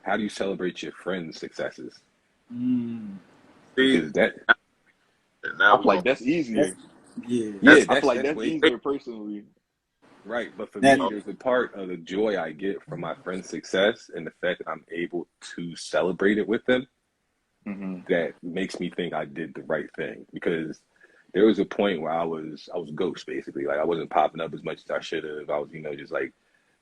How do you celebrate your friends' successes? Because that I feel like that's easier. Yeah. I feel like that's easier personally. Right, but for me, there's a part of the joy I get from my friend's success and the fact that I'm able to celebrate it with them that makes me think I did the right thing. Because there was a point where I was ghost basically, like I wasn't popping up as much as I should have. I was, you know, just like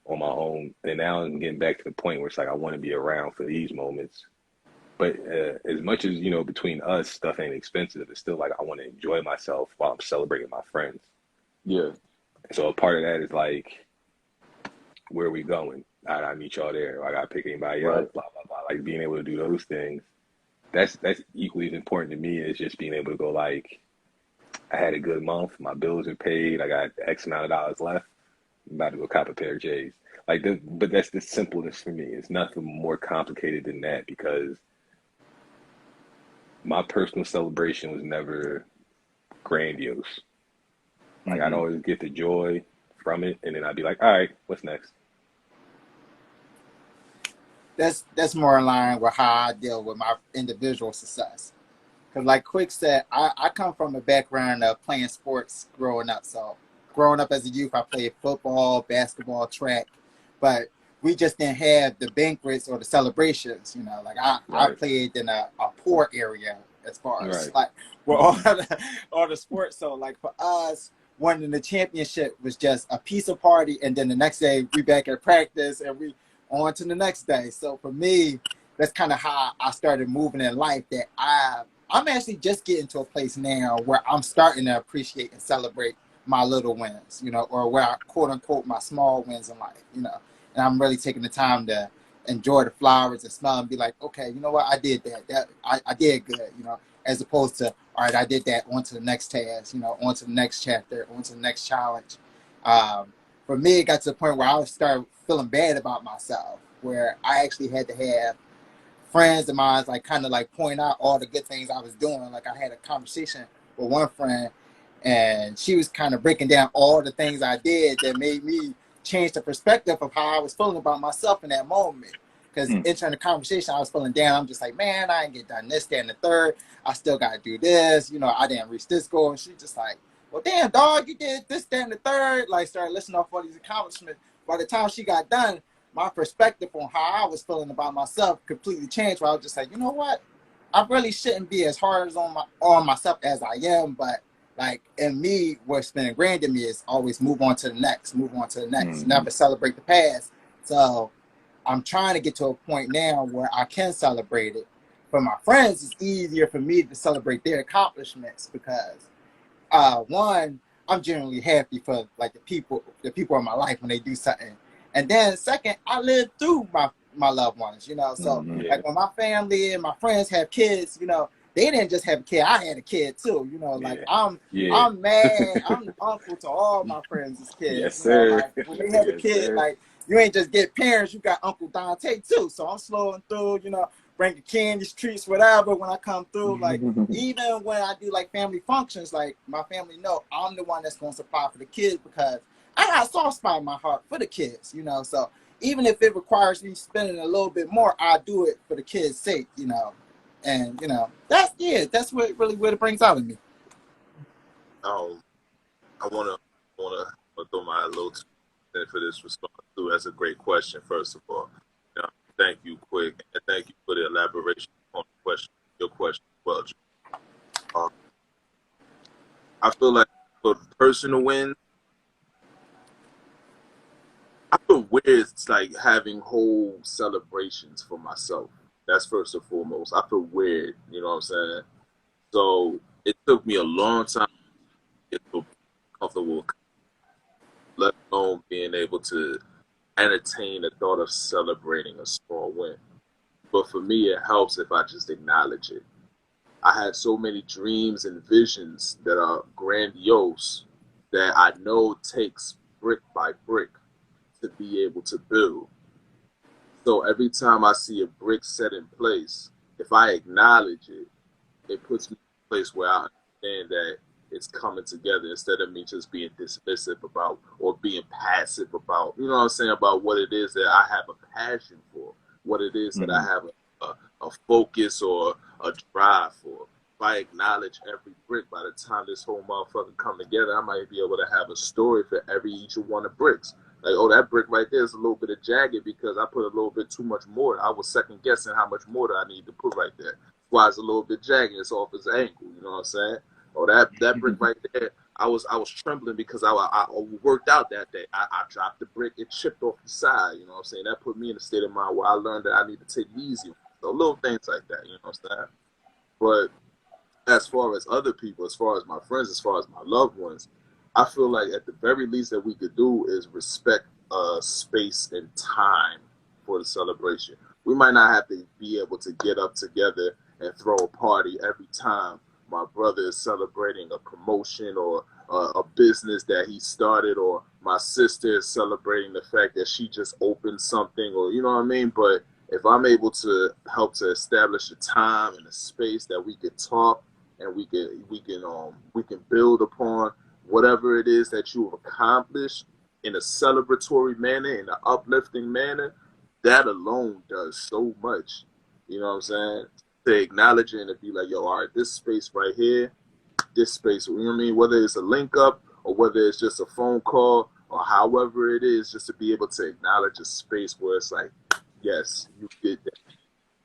on my own. And now I'm getting back to the point where it's like I want to be around for these moments. But as much as, you know, between us, stuff ain't expensive. It's still like I want to enjoy myself while I'm celebrating my friends. Yeah. So a part of that is like, where are we going? I meet y'all there. I got to pick anybody up, blah, blah, blah. Like being able to do those things. That's equally as important to me as just being able to go like, I had a good month. My bills are paid. I got X amount of dollars left. I'm about to go cop a pair of J's. Like, but that's the simplest for me. It's nothing more complicated than that because my personal celebration was never grandiose. Like I'd always get the joy from it, and then I'd be like, all right, what's next? That's more in line with how I deal with my individual success. Because like Quick said, I come from a background of playing sports growing up. So growing up as a youth, I played football, basketball, track, but we just didn't have the banquets or the celebrations. You know, like I played in a poor area as far as like with all the sports. So like for us, winning the championship was just a pizza party, and then the next day we back at practice and we on to the next day. So for me, that's kind of how I started moving in life. That I'm actually just getting to a place now where I'm starting to appreciate and celebrate my little wins, you know, or where I quote unquote my small wins in life, you know, and I'm really taking the time to enjoy the flowers and smell and be like, okay, you know what, I did that I did good, you know, as opposed to, all right, I did that, on to the next task, you know, on to the next chapter, on to the next challenge. For me, it got to the point where I started feeling bad about myself, where I actually had to have friends of mine like kind of like point out all the good things I was doing. Like I had a conversation with one friend and she was kind of breaking down all the things I did that made me change the perspective of how I was feeling about myself in that moment. Because entering the conversation, I was feeling down. I'm just like, man, I didn't get done this, that, and the third. I still got to do this. You know, I didn't reach this goal. And she's just like, well, damn, dog, you did this, that, and the third. Like, started listening off all these accomplishments. By the time she got done, my perspective on how I was feeling about myself completely changed. Where I was just like, you know what? I really shouldn't be as hard as on myself as I am. But like in me, what's been ingrained in me is always move on to the next, never celebrate the past. So I'm trying to get to a point now where I can celebrate it. For my friends, it's easier for me to celebrate their accomplishments because one, I'm generally happy for like the people in my life when they do something. And then second, I live through my loved ones, you know. So like when my family and my friends have kids, you know, they didn't just have a kid, I had a kid too, you know, like I'm mad, I'm the uncle to all my friends' kids. Yes, you know, sir. like when they have a kid, like you ain't just get parents, you got Uncle Dante too. So I'm slowing through, you know, bringing candies, treats, whatever when I come through. Like even when I do like family functions, like my family know I'm the one that's gonna supply for the kids because I got a soft spot in my heart for the kids, you know. So even if it requires me spending a little bit more, I do it for the kids' sake, you know. And you know, that's what it brings out of me. I wanna throw my little in for this response too. That's a great question, first of all. Thank you, Quick, and thank you for the elaboration on the question, your question as well. I feel like for personal wins, I feel weird. It's like having whole celebrations for myself. That's first and foremost. I feel weird. You know what I'm saying? So it took me a long time to get comfortable, let alone being able to entertain the thought of celebrating a small win. But for me, it helps if I just acknowledge it. I had so many dreams and visions that are grandiose that I know takes brick by brick to be able to build. So every time I see a brick set in place, if I acknowledge it, it puts me in a place where I understand that it's coming together instead of me just being dismissive about or being passive about, you know what I'm saying, about what it is that I have a passion for, what it is that I have a focus or a drive for. If I acknowledge every brick, by the time this whole motherfucker come together, I might be able to have a story for each one of bricks. Like, oh, that brick right there is a little bit of jagged because I put a little bit too much more. I was second guessing how much more I need to put right there. Why it's a little bit jagged, it's off its angle. You know what I'm saying? Oh, that brick right there, I was trembling because I worked out that day. I dropped the brick, it chipped off the side. You know what I'm saying? That put me in a state of mind where I learned that I need to take it easy. So little things like that. You know what I'm saying? But as far as other people, as far as my friends, as far as my loved ones, I feel like at the very least that we could do is respect space and time for the celebration. We might not have to be able to get up together and throw a party every time my brother is celebrating a promotion or a business that he started, or my sister is celebrating the fact that she just opened something, or you know what I mean? But if I'm able to help to establish a time and a space that we can talk and we can build upon whatever it is that you have accomplished in a celebratory manner, in an uplifting manner, that alone does so much. You know what I'm saying? To acknowledge it and to be like, yo, all right, this space right here, this space, you know what I mean? Whether it's a link up or whether it's just a phone call or however it is, just to be able to acknowledge a space where it's like, yes, you did that.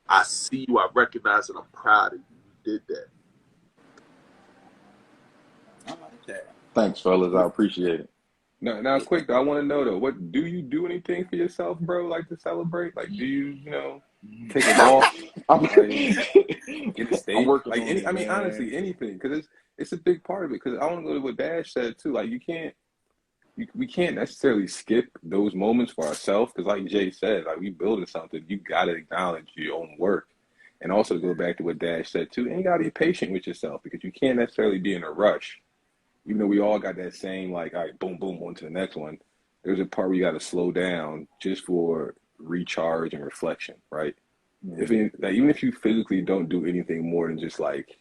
I see you, I recognize it, I'm proud of you. You did that. I like that. Thanks, fellas. I appreciate it. Now, quick though, I want to know though, what do you do anything for yourself, bro? Like to celebrate? Like, do you take a walk, I'm, like get a I'm steak, working like on any? it, I mean, man. honestly, anything, because it's a big part of it. Because I want to go to what Dash said too. Like, we can't necessarily skip those moments for ourselves. Because like Jay said, like we building something, you gotta acknowledge your own work, and also to go back to what Dash said too, and you gotta be patient with yourself because you can't necessarily be in a rush. Even though we all got that same, like, all right, boom, boom, on to the next one, there's a part where you got to slow down just for recharge and reflection, right? Even if you physically don't do anything more than just like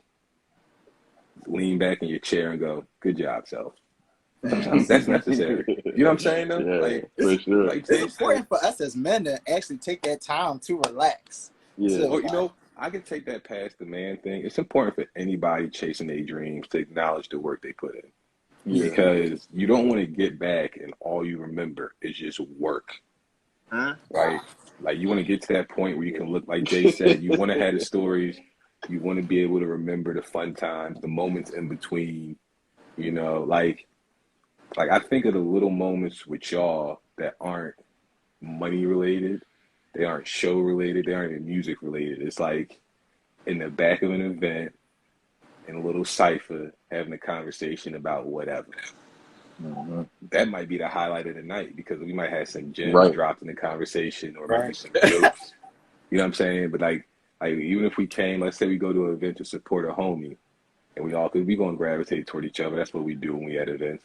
lean back in your chair and go, good job, self. Sometimes that's necessary. You know what I'm saying, though? Yeah, Like, for sure. like It's Jay said, important for us as men to actually take that time to relax. Yeah. well, I can take that past the man thing. It's important for anybody chasing their dreams to acknowledge the work they put in. Yeah. Because you don't want to get back and all you remember is just work, right? Like you want to get to that point where you can look, like Jay said, you want to have the stories, you want to be able to remember the fun times, the moments in between, like I think of the little moments with y'all that aren't money related They aren't show related. They aren't even music related. It's like in the back of an event in a little cipher having a conversation about whatever. Mm-hmm. That might be the highlight of the night because we might have some gems Right. dropped in the conversation or maybe Right. some jokes. You know what I'm saying? But like even if we came, let's say we go to an event to support a homie, and we all, because we gonna gravitate toward each other. That's what we do when we at events,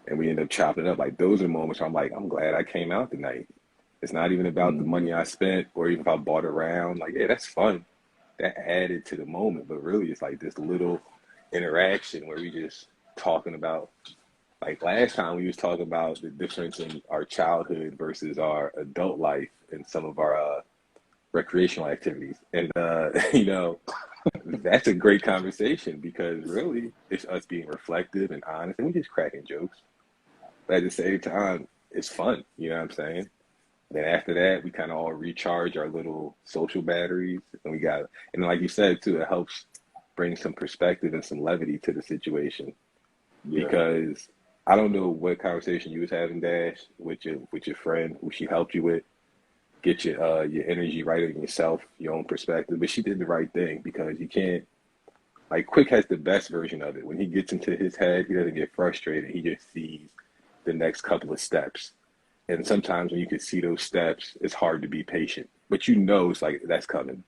and we end up chopping it up. Like those are moments where I'm like, I'm glad I came out tonight. It's not even about the Mm-hmm. money I spent or even if I bought around. Like, yeah, that's fun. That added to the moment, but really it's like this little interaction where we just talking about, like last time we was talking about the difference in our childhood versus our adult life and some of our recreational activities. And you know, that's a great conversation because really it's us being reflective and honest and we just cracking jokes. But at the same time, it's fun, you know what I'm saying? Then after that, we kind of all recharge our little social batteries, and and like you said too, it helps bring some perspective and some levity to the situation. Yeah. Because I don't know what conversation you was having, Dash, with your friend who she helped you with, get your energy right in yourself, your own perspective. But she did the right thing because you can't, like Quick has the best version of it. When he gets into his head, he doesn't get frustrated. He just sees the next couple of steps. And sometimes when you can see those steps, it's hard to be patient. But you know it's like that's coming.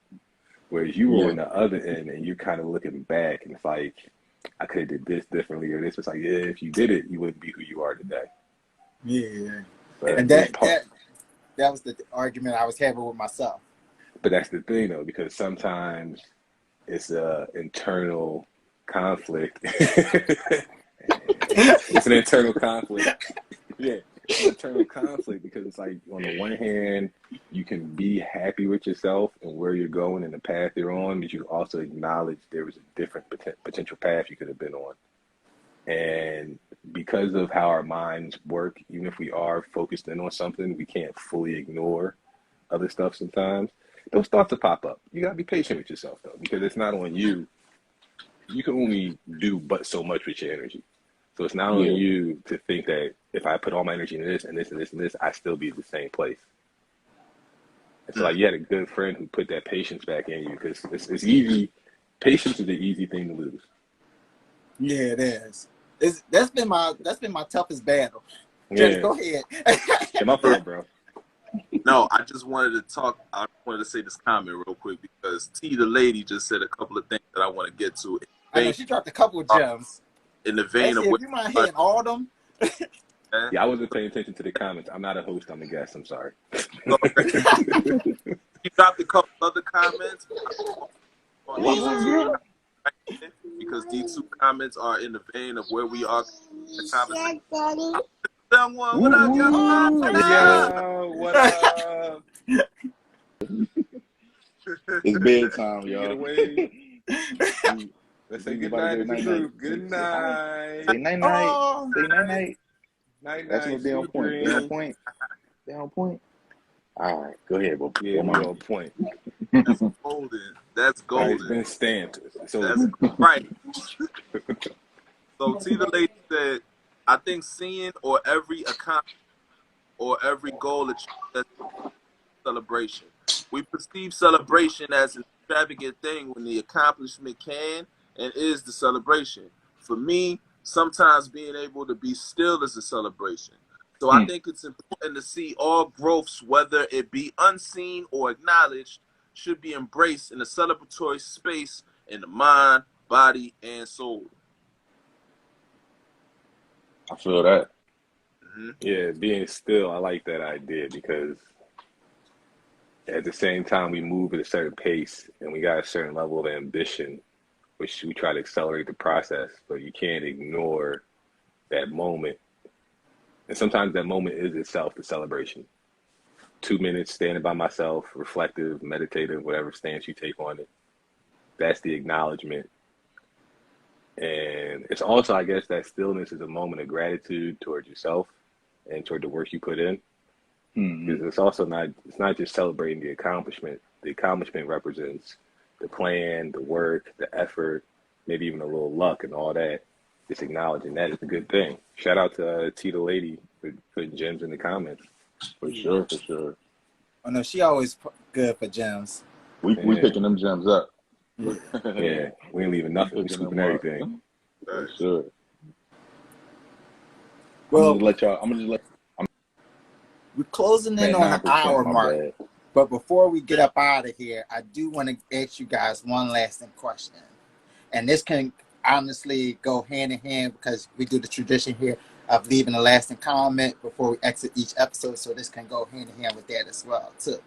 Whereas you were Yeah. on the other end and you're kind of looking back and it's like, I could have did this differently or this. It's like, yeah, if you did it, you wouldn't be who you are today. Yeah. But And it's part. that was the argument I was having with myself. But that's the thing though, because sometimes it's a internal conflict. It's an internal conflict. Yeah, it's an internal conflict because it's like on the one hand, you can be happy with yourself and where you're going and the path you're on, but you also acknowledge there was a different potential path you could have been on. And because of how our minds work, even if we are focused in on something, we can't fully ignore other stuff sometimes. Those thoughts will pop up. You gotta be patient with yourself though, because it's not on you. You can only do but so much with your energy. So it's not on Yeah. you to think that if I put all my energy into this and this and this and this, I still be at the same place. And so like you had a good friend who put that patience back in you because it's easy. Patience is the easy thing to lose. Yeah, it is. That's been my toughest battle. Judge, Yeah. go ahead. Yeah, my fault, bro. No, I just wanted to talk. I wanted to say this comment real quick because T, the lady, just said a couple of things that I want to get to. I know she dropped a couple of gems. In the Let's vein see of if what you mind hitting all of them. Yeah, I wasn't paying attention to the comments. I'm not a host. I'm a guest. I'm sorry. She dropped a couple other comments on these two because these two comments are in the vein of where we are in the conversation. Someone, what up, y'all? Hey, yo, what up? It's bedtime, You get y'all. away. Let's say Think good about night it, as a night group. night. Good Say night. night night. Oh, Say night night. Night That's night. what they on Sweet point. They on dreams. point. They on point. All right, go ahead, bro. Yeah, we on point. That's golden. That's Right, it's golden. been stamped. So That's right. So T, the lady said, I think seeing or every accomplishment or every goal achieved as a celebration. We perceive celebration as an extravagant thing when the accomplishment can and is the celebration. For me, sometimes being able to be still is a celebration. So I think it's important to see all growths, whether it be unseen or acknowledged, should be embraced in a celebratory space in the mind, body, and soul. I feel that. Mm-hmm. yeah, being still, I like that idea because at the same time we move at a certain pace and we got a certain level of ambition, which we try to accelerate the process, but you can't ignore that moment. And sometimes that moment is itself the celebration. 2 minutes standing by myself, reflective, meditative, whatever stance you take on it. That's the acknowledgement. And it's also, I guess, that stillness is a moment of gratitude towards yourself and toward the work you put in. Because it's also not just celebrating the accomplishment. The accomplishment represents the plan, the work, the effort, maybe even a little luck and all that. Just acknowledging that is a good thing. Shout out to T the lady for putting gems in the comments. For sure, for sure. Oh no, she always good for gems. We picking them gems up. Yeah, we ain't leaving nothing. We scooping everything. For sure. Well, I'm gonna just let we're closing in on the hour mark. But before we get up out of here, I do want to ask you guys one lasting question. And this can honestly go hand in hand because we do the tradition here of leaving a lasting comment before we exit each episode. So this can go hand in hand with that as well, too.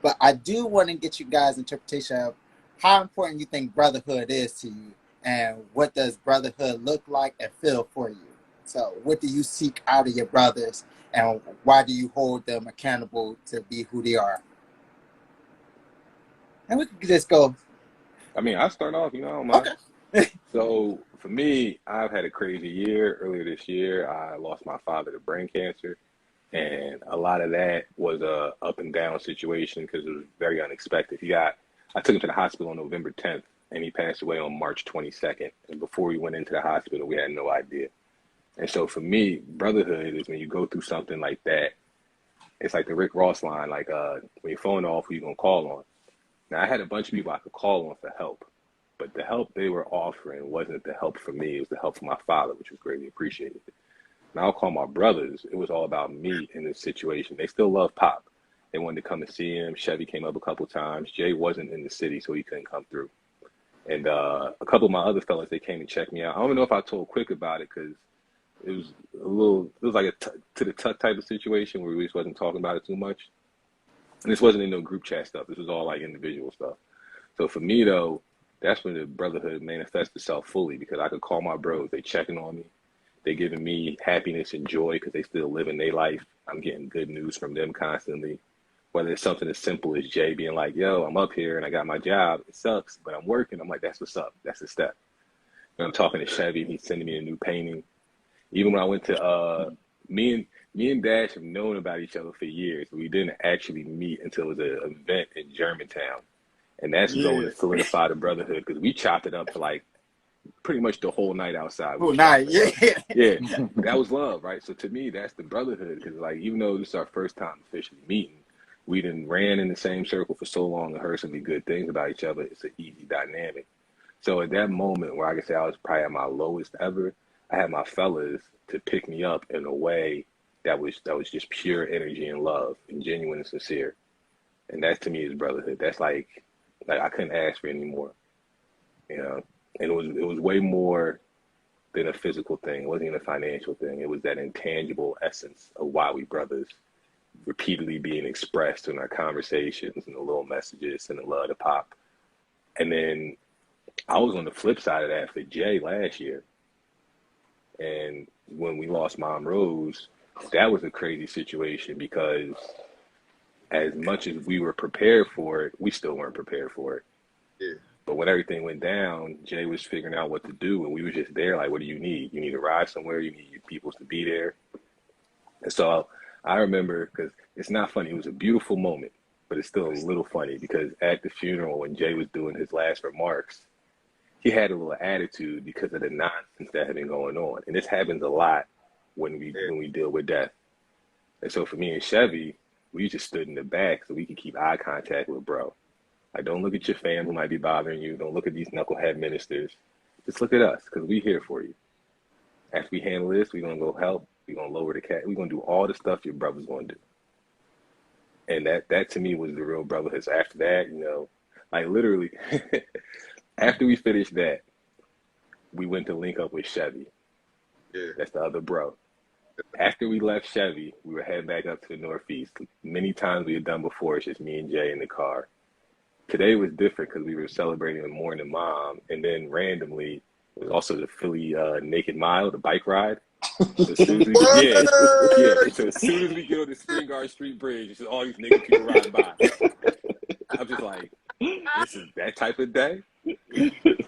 But I do want to get you guys' interpretation of how important you think brotherhood is to you and what does brotherhood look like and feel for you. So what do you seek out of your brothers and why do you hold them accountable to be who they are? And we could just go. I mean, I'll start off, I don't mind. Okay. So for me, I've had a crazy year. Earlier this year, I lost my father to brain cancer. And a lot of that was a up and down situation because it was very unexpected. I took him to the hospital on November 10th and he passed away on March 22nd. And before we went into the hospital, we had no idea. And so for me, brotherhood is when you go through something like that. It's like the Rick Ross line, like when your phone off, who you gonna call on? Now I had a bunch of people I could call on for help, but the help they were offering wasn't the help for me. It was the help for my father, which was greatly appreciated. Now I'll call my brothers. It was all about me in this situation. They still love Pop. They wanted to come and see him. Chevy came up a couple times. Jay wasn't in the city, so he couldn't come through. And a couple of my other fellas, they came and checked me out. I don't even know if I told Quick about it because it was like a to the tuck type of situation where we just wasn't talking about it too much. And this wasn't in no group chat stuff. This was all like individual stuff. So for me though, that's when the brotherhood manifests itself fully because I could call my bros. They checking on me. They giving me happiness and joy because they still living their life. I'm getting good news from them constantly. Whether it's something as simple as Jay being like, yo, I'm up here and I got my job. It sucks, but I'm working. I'm like, that's what's up. That's the step. And I'm talking to Chevy. He's sending me a new painting. Even when I went to me and Dash have known about each other for years. We didn't actually meet until it was an event in Germantown. And that's going to solidify the brotherhood because we chopped it up for like pretty much the whole night outside. Whole night, yeah. Yeah, that was love, right? So to me, that's the brotherhood because like even though this is our first time officially meeting, we done ran in the same circle for so long and heard so many good things about each other. It's an easy dynamic. So at that moment where I could say I was probably at my lowest ever, I had my fellas to pick me up in a way that was just pure energy and love and genuine and sincere. And that to me is brotherhood. That's like I couldn't ask for any more, And it was way more than a physical thing. It wasn't even a financial thing. It was that intangible essence of why we brothers repeatedly being expressed in our conversations and the little messages and the love to Pop. And then I was on the flip side of that for Jay last year. And when we lost Mom Rose, that was a crazy situation because as much as we were prepared for it, we still weren't prepared for it. Yeah. But when everything went down, Jay was figuring out what to do, and we were just there like, what do you need? You need to ride somewhere. You need people to be there. And so I remember, because it's not funny, it was a beautiful moment, but it's still a little funny because at the funeral when Jay was doing his last remarks, he had a little attitude because of the nonsense that had been going on. And this happens a lot when we deal with death. And so for me and Chevy, we just stood in the back so we could keep eye contact with bro. Like, don't look at your fam who might be bothering you. Don't look at these knucklehead ministers. Just look at us because we here for you. After we handle this, we're going to go help. We're going to lower the cat. We're going to do all the stuff your brother's going to do. And that to me was the real brotherhood. So after that, like literally, after we finished that, we went to link up with Chevy. Yeah. That's the other bro. After we left Chevy, we were heading back up to the Northeast. Many times we had done before, it's just me and Jay in the car. Today was different because we were celebrating the morning mom, and then randomly, it was also the Philly Naked Mile, the bike ride. So as soon as we So as soon as we get on the Springard Street Bridge, it's just all these naked people riding by. I'm just like, this is that type of day.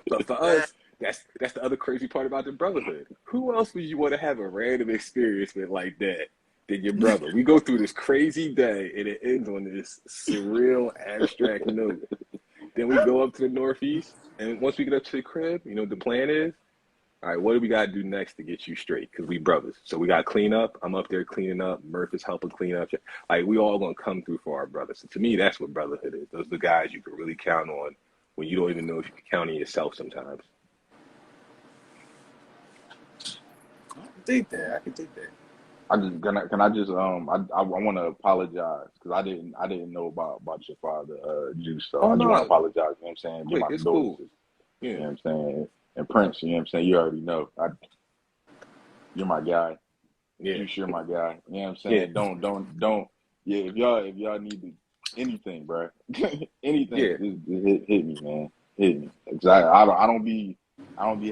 But for us, that's the other crazy part about the brotherhood. Who else would you want to have a random experience with like that than your brother? We go through this crazy day and it ends on this surreal, abstract note. Then we go up to the Northeast, and once we get up to the crib, the plan is All right, what do we got to do next to get you straight? Because we brothers. So we got to clean up. I'm up there cleaning up. Murph is helping clean up. Like, we all going to come through for our brothers. So to me, that's what brotherhood is. Those are the guys you can really count on when you don't even know if you can count on yourself sometimes. I can dig that. I can dig that. Can I just I want to apologize because I didn't know about your father Juice, so Oh, I just want to no. apologize. You know what I'm saying? Give Quick, my it's cool. condolences. Yeah. You know what I'm saying? And Prince, you know what I'm saying? You already know. You're my guy. Yeah. Juice, you're my guy. You know what I'm Yeah. saying? Don't. Yeah, if y'all need anything, bro, anything, Yeah. just hit me, man. Hit me. 'Cause I don't be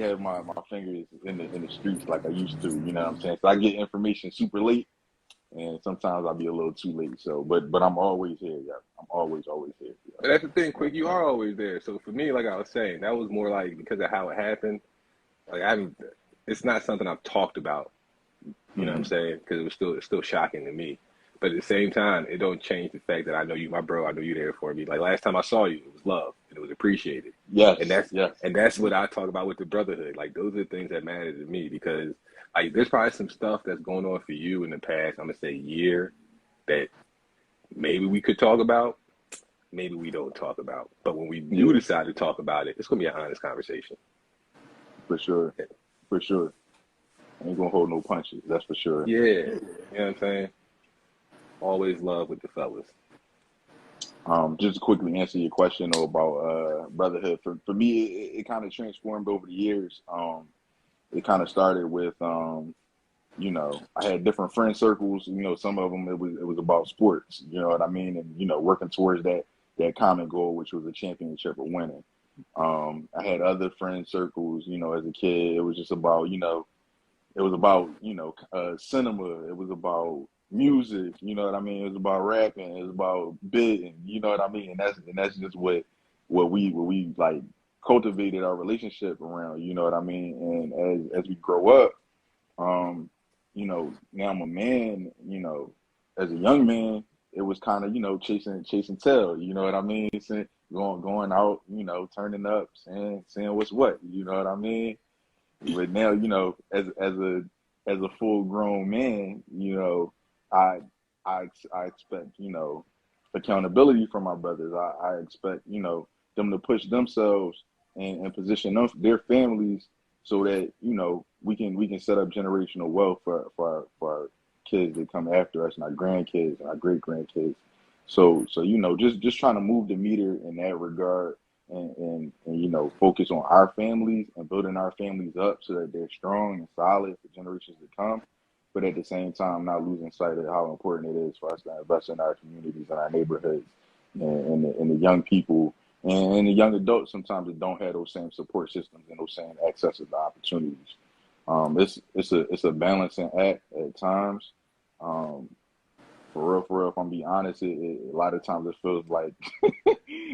having my fingers in the streets like I used to. You know what I'm saying? So I get information super late, and sometimes I'll be a little too late. So, but I'm always here, yeah. I'm always here. Yeah. And that's the thing, You know Quick. You what I'm are always there. So for me, like I was saying, that was more like because of how it happened. Like, it's not something I've talked about. You know what I'm saying? saying? Because it's still shocking to me. But at the same time, it don't change the fact that I know you, my bro. I know you there for me. Like last time I saw you, it was love and it was appreciated. And Yes, yes. that's what I talk about with the brotherhood. Like those are the things that matter to me because like there's probably some stuff that's going on for you in the past. I'm gonna say year that maybe we could talk about, maybe we don't talk about. But when we do Yeah, decide to talk about it, it's gonna be an honest conversation. for sure. For sure. I ain't gonna hold no punches, that's for sure. Yeah, you know what I'm saying. Always love with the fellas. Just to quickly answer your question though, about brotherhood. For me, it kind of transformed over the years. It kind of started with you know, I had different friend circles. You know, some of them it was about sports. You know what I mean, and you know, working towards that common goal, which was a championship or winning. I had other friend circles. You know, as a kid, it was just about cinema. It was about music. You know what I mean. It was about rapping. It was about bidding. You know what I mean. And that's just what we like cultivated our relationship around. You know what I mean. And as we grow up, you know, now I'm a man. You know, as a young man, it was kind of chasing tail. You know what I mean. Going out. You know, turning up, saying what's what. You know what I mean. But now, you know, as a full grown man, you know, I I expect, you know, accountability from my brothers. I expect, you know, them to push themselves and position their families so that, you know, we can set up generational wealth for our kids that come after us and our grandkids and our great grandkids. So you know, just trying to move the meter in that regard and you know, focus on our families and building our families up so that they're strong and solid for generations to come. But at the same time, not losing sight of how important it is for us to invest in our communities and our neighborhoods and the young people and the young adults sometimes that don't have those same support systems and those same access to opportunities. It's a balancing act at times. Um, for real, if I'm being honest, a lot of times it feels like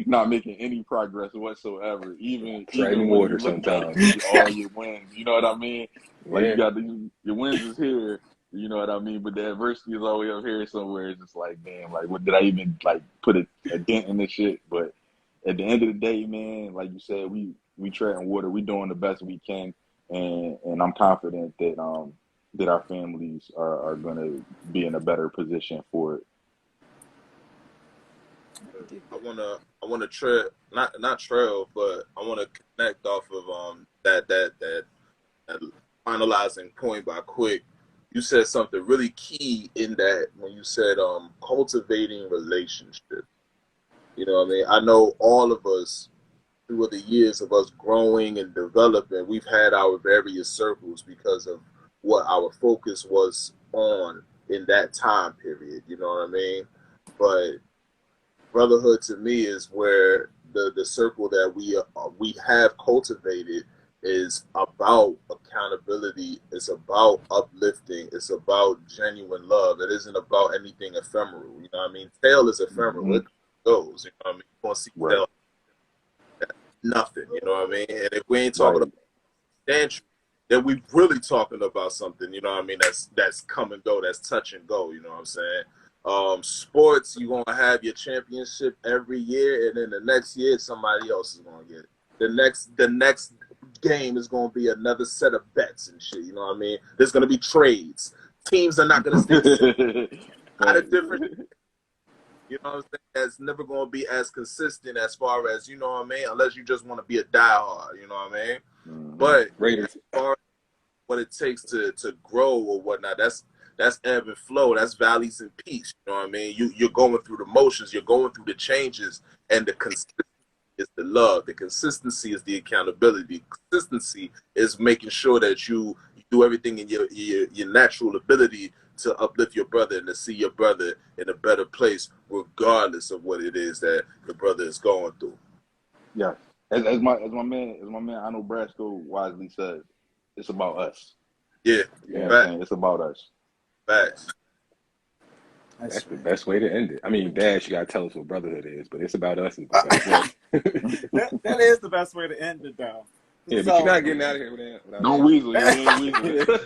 not making any progress whatsoever. Even Treading when you water look back sometimes. to all your wins, you know what I mean? Like you Yeah. got your wins is here, you know what I mean? But the adversity is always up here somewhere. It's just like, damn, like what did I even like put a dent in this shit? But at the end of the day, man, like you said, we treading water. We doing the best we can, and I'm confident that our families are going to be in a better position for it. I wanna trail, not trail, but I wanna connect off of that finalizing point by Quick. You said something really key in that when you said cultivating relationships. You know what I mean? I know all of us through the years of us growing and developing, we've had our various circles because of what our focus was on in that time period. You know what I mean? But brotherhood to me is where the circle that we have cultivated is about accountability. It's about uplifting. It's about genuine love. It isn't about anything ephemeral. You know what I mean? Tail is ephemeral. Mm-hmm. It goes. You know what I mean? You won't see Right, tail nothing. You know what I mean? And if we ain't talking right, about substantial, then we really talking about something. You know what I mean? That's come and go. That's touch and go. You know what I'm saying? Sports, you're gonna have your championship every year, and then the next year somebody else is gonna get it. The next game is going to be another set of bets and shit. You know what I mean? There's going to be trades. Teams are not going to stay the same. Out of different. You know what I'm saying? That's never going to be as consistent as far as, you know what I mean? Unless you just want to be a diehard, you know what I mean? Mm-hmm. But Raiders. as far as what it takes to grow or whatnot, that's ebb and flow. That's valleys and peaks. You know what I mean? You're going through the motions. You're going through the changes. And the consistency is the love. The consistency is the accountability. Consistency is making sure that you do everything in your natural ability to uplift your brother and to see your brother in a better place, regardless of what it is that the brother is going through. Yeah, as my man I know Brasco wisely says, it's about us. Yeah, It's about us. Facts. That's the best way to end it. I mean, Dash, you gotta tell us what Brotherhood is, but it's about us. Is the best way. that is the best way to end it, though. Yeah, but you're not getting out of here without Don't weasel. You ain't weasel.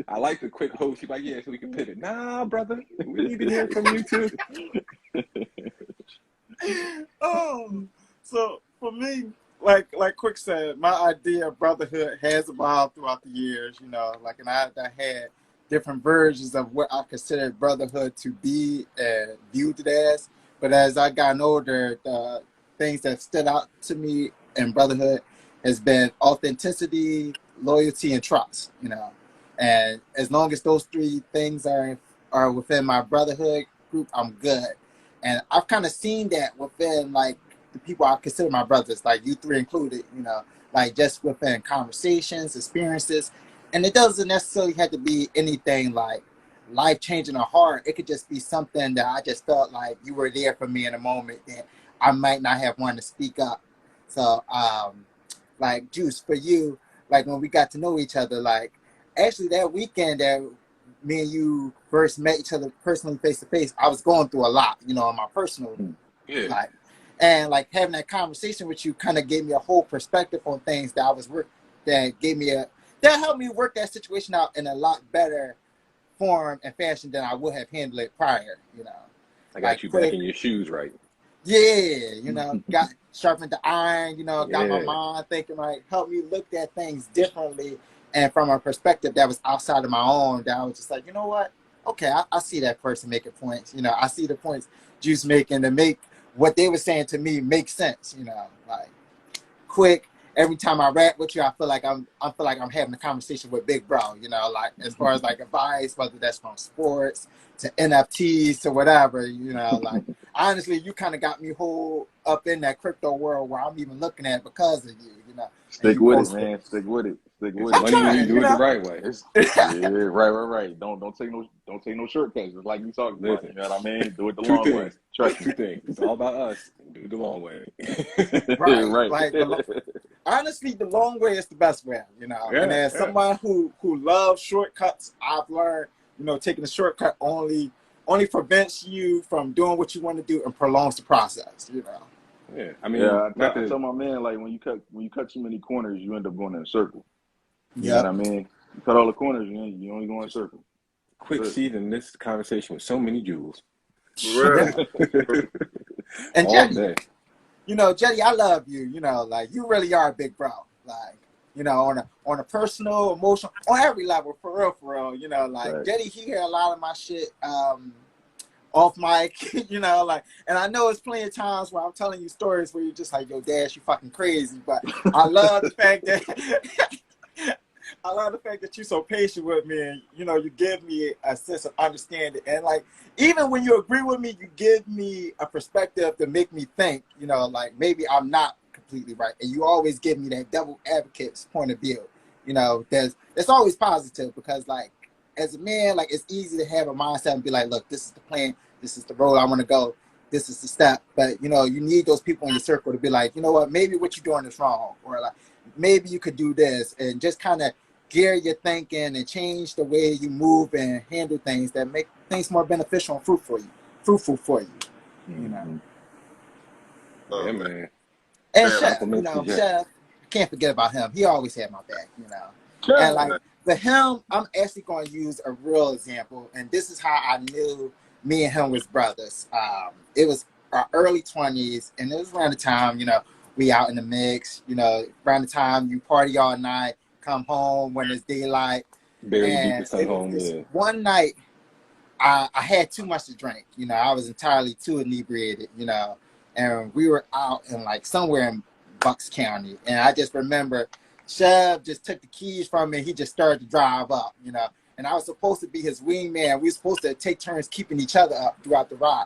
I like the quick host. You're like, yeah, so we can pivot. Nah, brother, we need to hear from you too. So for me, like Quick said, my idea of brotherhood has evolved throughout the years. You know, like, and I had different versions of what I considered brotherhood to be and viewed it as. But as I gotten older, the things that stood out to me in brotherhood has been authenticity, loyalty, and trust. You know, and as long as those three things are within my brotherhood group, I'm good. And I've kind of seen that within, like, the people I consider my brothers, like you three included, you know, like just within conversations, experiences. And it doesn't necessarily have to be anything like life-changing or hard. It could just be something that I just felt like you were there for me in a moment that I might not have wanted to speak up. So, like, Juice, for you, like when we got to know each other, like actually that weekend that me and you first met each other personally face to face, I was going through a lot, you know, in my personal life. And like having that conversation with you kind of gave me a whole perspective on things that that helped me work that situation out in a lot better form and fashion than I would have handled it prior, you know. I got like, you back in your shoes, right? Yeah, you know, got sharpened the iron, you know, got my mind thinking, like, helped me look at things differently and from a perspective that was outside of my own, that I was just like, you know what? Okay, I see that person making points. You know, I see the points Juice making to make what they were saying to me make sense, you know, like Quick. Every time I rap with you, I feel like I'm having a conversation with Big Bro, you know, like as far as like advice, whether that's from sports to NFTs to whatever, you know, like honestly, you kind of got me whole up in that crypto world where I'm even looking at because of you, you know. Stick with it, man. Stick with it. Stick with it. Money when you do it the right way. Right. Don't take no shortcuts. It's like you talking about. You know what I mean? Do it the long way. Trust me. Two things. It's all about us. Do it the long way. Right. Like honestly, the long way is the best way, you know. And as someone who loves shortcuts, I've learned, you know, taking a shortcut only prevents you from doing what you want to do and prolongs the process, you know. Yeah, I mean, I tell my man, like when you cut too many corners, you end up going in a circle. You know what I mean? You cut all the corners, you only go in a circle. Quick season this conversation with so many jewels. And Jeide, you know, Jeide, I love you. You know, like you really are a big bro. Like, you know, on a personal, emotional, on every level, for real. You know, like Jeide, he hear a lot of my shit off mic, you know, like, and I know it's plenty of times where I'm telling you stories where you're just like, yo, Dash, you fucking crazy. But I love the fact that you're so patient with me, and you know, you give me a sense of understanding, and like even when you agree with me, you give me a perspective to make me think, you know, like maybe I'm not completely right, and you always give me that devil advocate's point of view. You know, it's always positive because like as a man, like it's easy to have a mindset and be like, look, this is the plan, this is the road I want to go, this is the step. But you know, you need those people in your circle to be like, you know what, maybe what you're doing is wrong, or like maybe you could do this, and just kind of gear your thinking and change the way you move and handle things that make things more beneficial and fruitful for you. You know. Yeah, man. And Chef, you know, Chef, can't forget about him. He always had my back, you know. And like for him, I'm actually going to use a real example, and this is how I knew me and him was brothers. It was our early 20s, and it was around the time, you know, we out in the mix. You know, around the time you party all night, come home when it's daylight. Barely beat the And sun home. it's Yeah. one night I had too much to drink. You know, I was entirely too inebriated. You know, and we were out in like somewhere in Bucks County, and I just remember Chev just took the keys from me. He just started to drive up. You know, and I was supposed to be his wingman. We were supposed to take turns keeping each other up throughout the ride.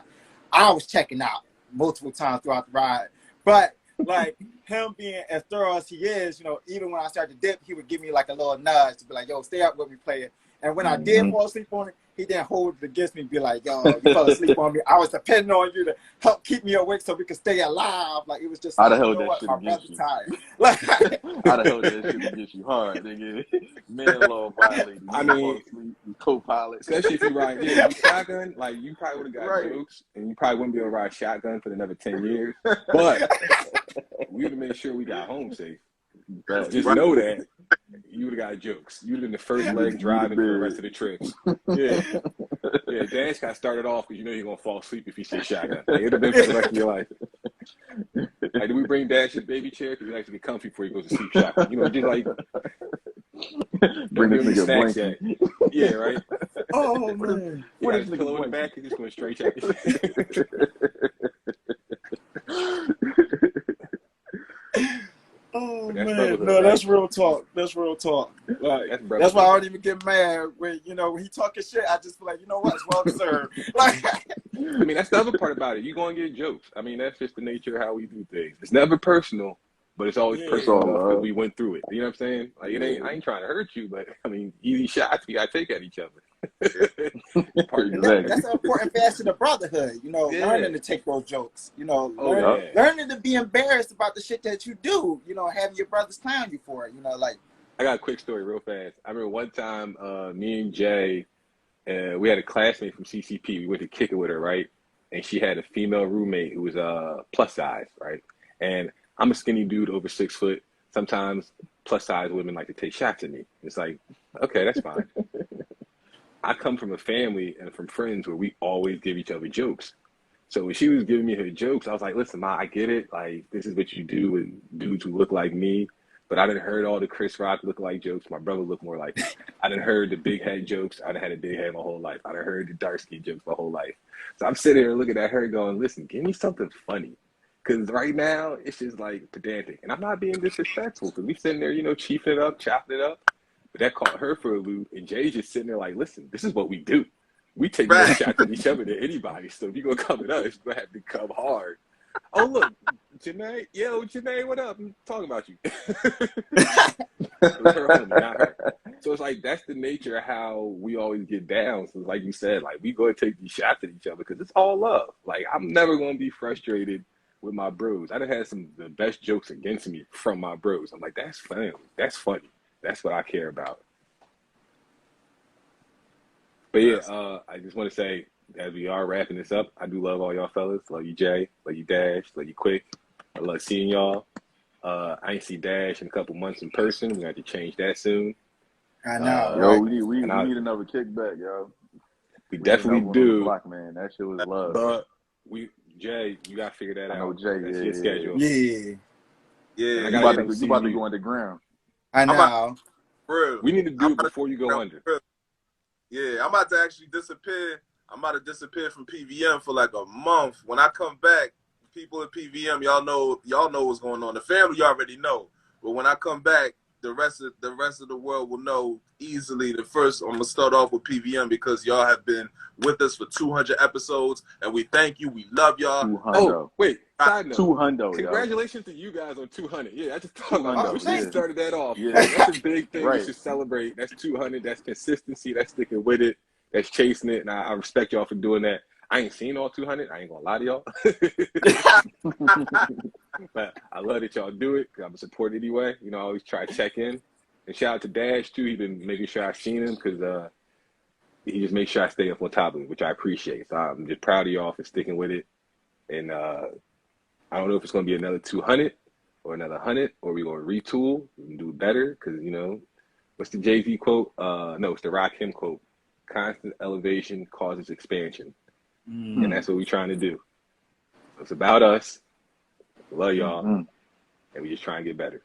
I was checking out multiple times throughout the ride, but like him being as thorough as he is, you know, even when I started to dip, he would give me like a little nudge to be like, "Yo, stay up with me, player." And when I did fall asleep on it, he didn't hold it against me, be like, "Yo, you fell asleep on me. I was depending on you to help keep me awake so we could stay alive." Like it was just I'd like, have you held know that what, shit my against brother's you. tired. Like, I'd have held that shit against you hard, nigga. Man law violated. I Nigga mean, fall asleep. You co-pilot. especially if you ride, yeah, you shotgun, like you probably would have got Right. jokes, and you probably wouldn't be able to ride shotgun for another 10 years. But we would have made sure we got home safe. Just know that you would have got jokes. You'd have been the first leg driving for the rest of the trips. Yeah. Yeah, Dash got started off because you know you're going to fall asleep if you say shotgun. Like, it would have been for the rest of your life. Like, did we bring Dash his baby chair? Because he likes to get comfy before he goes to sleep shotgun. You know, just like, Bring this nigga a snacks blanket. yet. Yeah, right? oh man, You got is his nigga pillow in the blanket? back and just going straight shotgun. oh That's man, brotherhood, no, right? that's real talk. That's real talk. Like That's that's why I brotherhood. don't even get mad when when he talking shit. I just feel like, you know what, it's well deserved. Like, I mean, that's the other part about it. You're going to get jokes. I mean, that's just the nature of how we do things. It's never personal, but it's always Yeah. personal It's all enough because love. we went through it. You know what I'm saying? Like, it ain't. I ain't trying to hurt you, but I mean, easy shots we gotta take at each other. Part of the Exactly. that's an important facet of brotherhood. You know, Yeah. learning to take those jokes. You know, Oh, yeah. learning to be embarrassed about the shit that you do. You know, having your brothers clown you for it. You know, like. I got a quick story real fast. I remember one time, me and Jay, we had a classmate from CCP. We went to kick it with her, right? And she had a female roommate who was plus size, right? And I'm a skinny dude over 6 foot. Sometimes plus size women like to take shots at me. It's like, okay, that's fine. I come from a family and from friends where we always give each other jokes. So when she was giving me her jokes, I was like, listen, Ma, I get it. Like, this is what you do with dudes who look like me. But I done heard all the Chris Rock look like jokes. My brother looked more like me. I done heard the big head jokes. I done had a big head my whole life. I done heard the dark skin jokes my whole life. So I'm sitting here looking at her going, listen, give me something funny. Because right now, it's just like pedantic. And I'm not being disrespectful because we sitting there, you know, chiefing it up, chopping it up. But that caught her for a loop. And Jay's just sitting there like, listen, this is what we do. We take more shots at each other than anybody. So if you're going to come at us, you're going to have to come hard. Oh, look, Janae. Yo, Janae, what up? I'm talking about you. It was her homie, not her. So it's like, that's the nature of how we always get down. So like you said, like, we go and take these shots at each other because it's all love. Like, I'm never going to be frustrated with my bros. I done had some of the best jokes against me from my bros. I'm like, that's funny. That's funny. That's what I care about. But yeah, I just want to say, as we are wrapping this up, I do love all y'all fellas. Love you, Jay. Love you, Dash. Love you, Quick. I love seeing y'all. I ain't see Dash in a couple months in person. We're going to have to change that soon. I know, Yo, right? we need another kickback, yo. We We need definitely another one on the do. block, man. That shit was love. But Jay, you got to figure that I know out. Jay. That's Yeah, your schedule. Yeah, Yeah, And I You got about to to see go you. underground. I I'm about know. real. We need to do it before you go under. Yeah, I'm about to actually disappear. I'm about to disappear from PVM for like a month. When I come back, people at PVM, y'all know what's going on. The family already know. But when I come back, the rest of the world will know easily. I'm gonna start off with PVM because y'all have been with us for 200 episodes, and we thank you. We love y'all. 200. Oh, wait. Side note. 200. Congratulations to you guys on 200. Yeah, I just thought about that. We 200. should have Yeah. started that off. Yeah. That's a big thing. We Right. should celebrate. That's 200. That's consistency. That's sticking with it. That's chasing it. And I respect y'all for doing that. I ain't seen all 200. I ain't going to lie to y'all. But I love that y'all do it because I'm a support anyway. You know, I always try to check in. And shout out to Dash, too. He's been making sure I've seen him because he just makes sure I stay up on top of it, which I appreciate. So I'm just proud of y'all for sticking with it. And I don't know if it's going to be another 200 or another 100 or we're going to retool and do better because, you know, what's the Jay-Z quote? No, it's the Rakim quote. Constant elevation causes expansion. And that's what we're trying to do. So it's about us. Love y'all. and we just try and get better.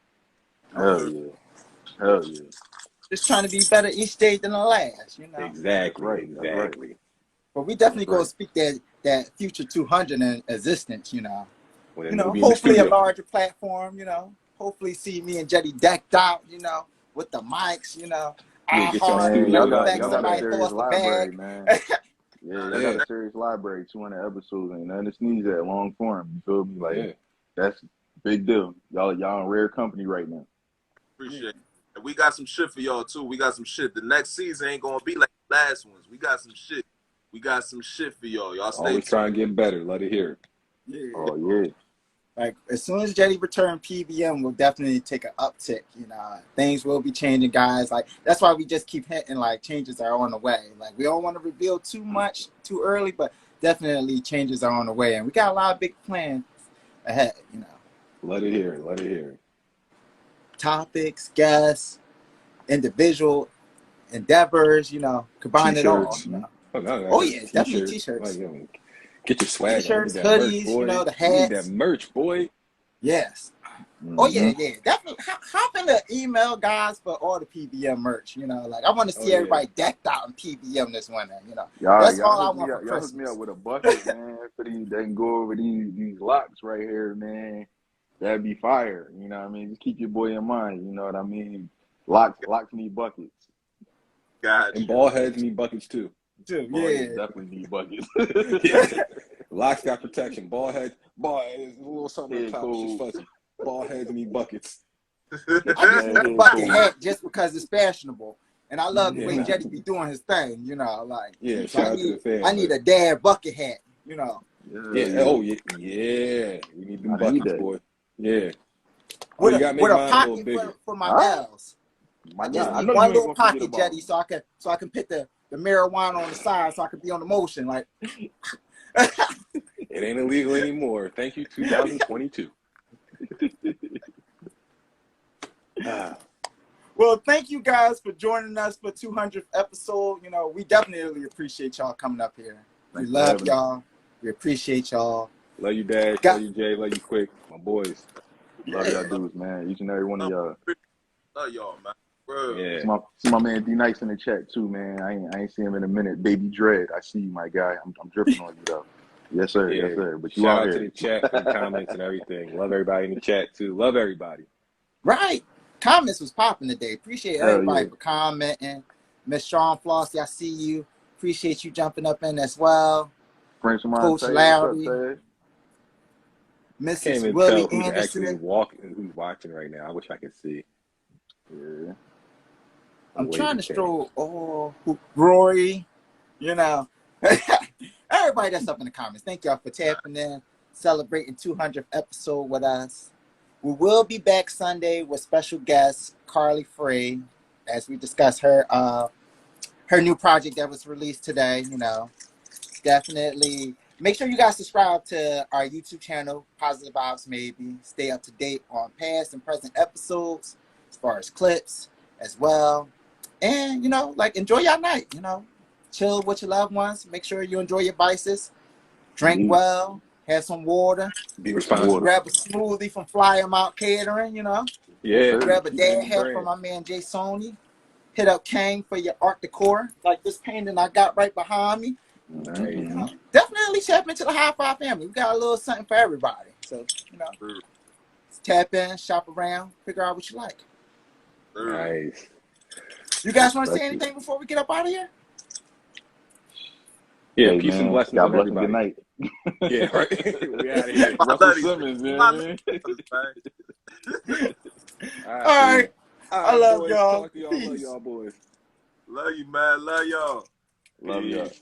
Hell yeah. Hell yeah. Just trying to be better each day than the last, you know. Exactly. That's right. Exactly. But we definitely That's gonna right. speak that future 200 in existence, you know. When You know, we be in the hopefully a studio. larger platform, you know. Hopefully see me and Jeide decked out, you know, with the mics, you know. Yeah, I get y'all heart, Man, studio matter of up, fact, y'all y'all. got a somebody throw serious us the library, bag. man. Yeah, Nah, y'all got Yeah. a serious library, 200 episodes, ain't nothing to sneeze at, long form. You feel me? Like, Yeah. that's big deal. Y'all in rare company right now. appreciate it. And we got some shit for y'all too. We got some shit. The next season ain't gonna be like the last ones. We got some shit. We got some shit for y'all. Y'all stay Always tuned. try and get better. Let it hear. Yeah. Oh yeah. Like as soon as Jeide return, PVM will definitely take an uptick. You know, things will be changing, guys. Like that's why we just keep hitting like changes are on the way. Like we don't want to reveal too much too early, but definitely changes are on the way, and we got a lot of big plans ahead. You know, Let it hear. Let it hear. topics, guests, individual endeavors. You know, combine it all. T-shirts. You know. Oh, no, Oh that's yeah, definitely t-shirts. Like, t-shirts, get your swag on. We need t-shirts, that merch, hoodies. You know, boy. the We need that hats. merch, boy. Yes. Oh Mm-hmm. yeah, definitely. Hop in the email, guys, for all the PVM merch. You know, like I want to Oh see yeah. everybody decked out in PVM this winter. You know, Y'all that's all I hook me want for up. Y'all hook me Christmas. up with a bucket, man. For these, they can go over these locks right here, man. That'd be fire. You know what I mean? Just keep your boy in mind. You know what I mean? Locks need buckets. Got And you. ball heads need buckets too. Too, Boys yeah. definitely need buckets. Yeah. Locks got protection. Ball head is a little something on Head top. It's just cold. fuzzy. Ball heads need buckets. Get I your just man want the head bucket cold. hat just because it's fashionable, and I love the way Yeah. Jetty be doing his thing. You know, like Yeah. so Shout out to the I fam, need man. a dad bucket hat. You know, Yeah. Yeah. Oh yeah. Yeah. We need them I need buckets, that. boy. Yeah. Oh, with you a gotta make mine a little pocket bigger. for my All right. nails. My I just God. I need know one you ain't little gonna forget pocket, about Jetty, me. so I can put the marijuana on the side, so I can be on the motion. Like, It ain't illegal anymore. Thank you, 2022. well, thank you guys for joining us for 200th episode. You know, we definitely appreciate y'all coming up here. We Thanks for love having us. y'all. We appreciate y'all. Love you, Dash. Got, Love you, Jay. Love you, Quick. My boys. Love y'all yeah. dudes, man. Each and every one of y'all. Love y'all, man. Bro. Yeah. See my man D Nice in the chat too, man. I ain't seen him in a minute. Baby Dread, I see you, my guy. I'm dripping on you though. Yes sir, Yeah. yes sir. But you Shout out out to here. the chat for the comments and everything. Love everybody in the chat too. Love everybody. Right. Comments was popping today. Appreciate Hell everybody yeah. for commenting. Miss Sean Flossie, I see you. Appreciate you jumping up in as well. French Coach Monte, what's up, Larry, Tay? I can't Mrs. even Willie tell who's actually Anderson. who's watching right now. I wish I could see. Yeah. I'm Wave trying the to cam. stroll. Rory, you know. Everybody that's up in the comments. Thank y'all for tapping in, celebrating 200th episode with us. We will be back Sunday with special guest Carly Frey as we discuss her new project that was released today. You know, definitely make sure you guys subscribe to our YouTube channel, Positive Vibes Maybe. Stay up to date on past and present episodes as far as clips as well. And, you know, like enjoy your night, you know. Chill with your loved ones. Make sure you enjoy your vices. Drink well. Have some water. Be Some water. responsible. Grab a smoothie from Fly 'em Out Catering, you know. Yeah. Sir. Grab a Keep it in dad the hat from brand. my man Jay Sony. Hit up Kang for your art decor, like this painting I got right behind me. Nice. You know, definitely tap into the High Five family. We got a little something for everybody. So, you know, tap in, shop around, figure out what you like. Nice. You guys want to say Bless you. anything before we get up out of here? Yeah, Hey peace and man, blessings God on bless. Good everybody. night. Yeah, right. We out of here. Russell Simmons, man. My All All right. I love boys. y'all. Talk to y'all. Love Peace. y'all, boys. Love you, man. Love y'all. Love y'all. Peace.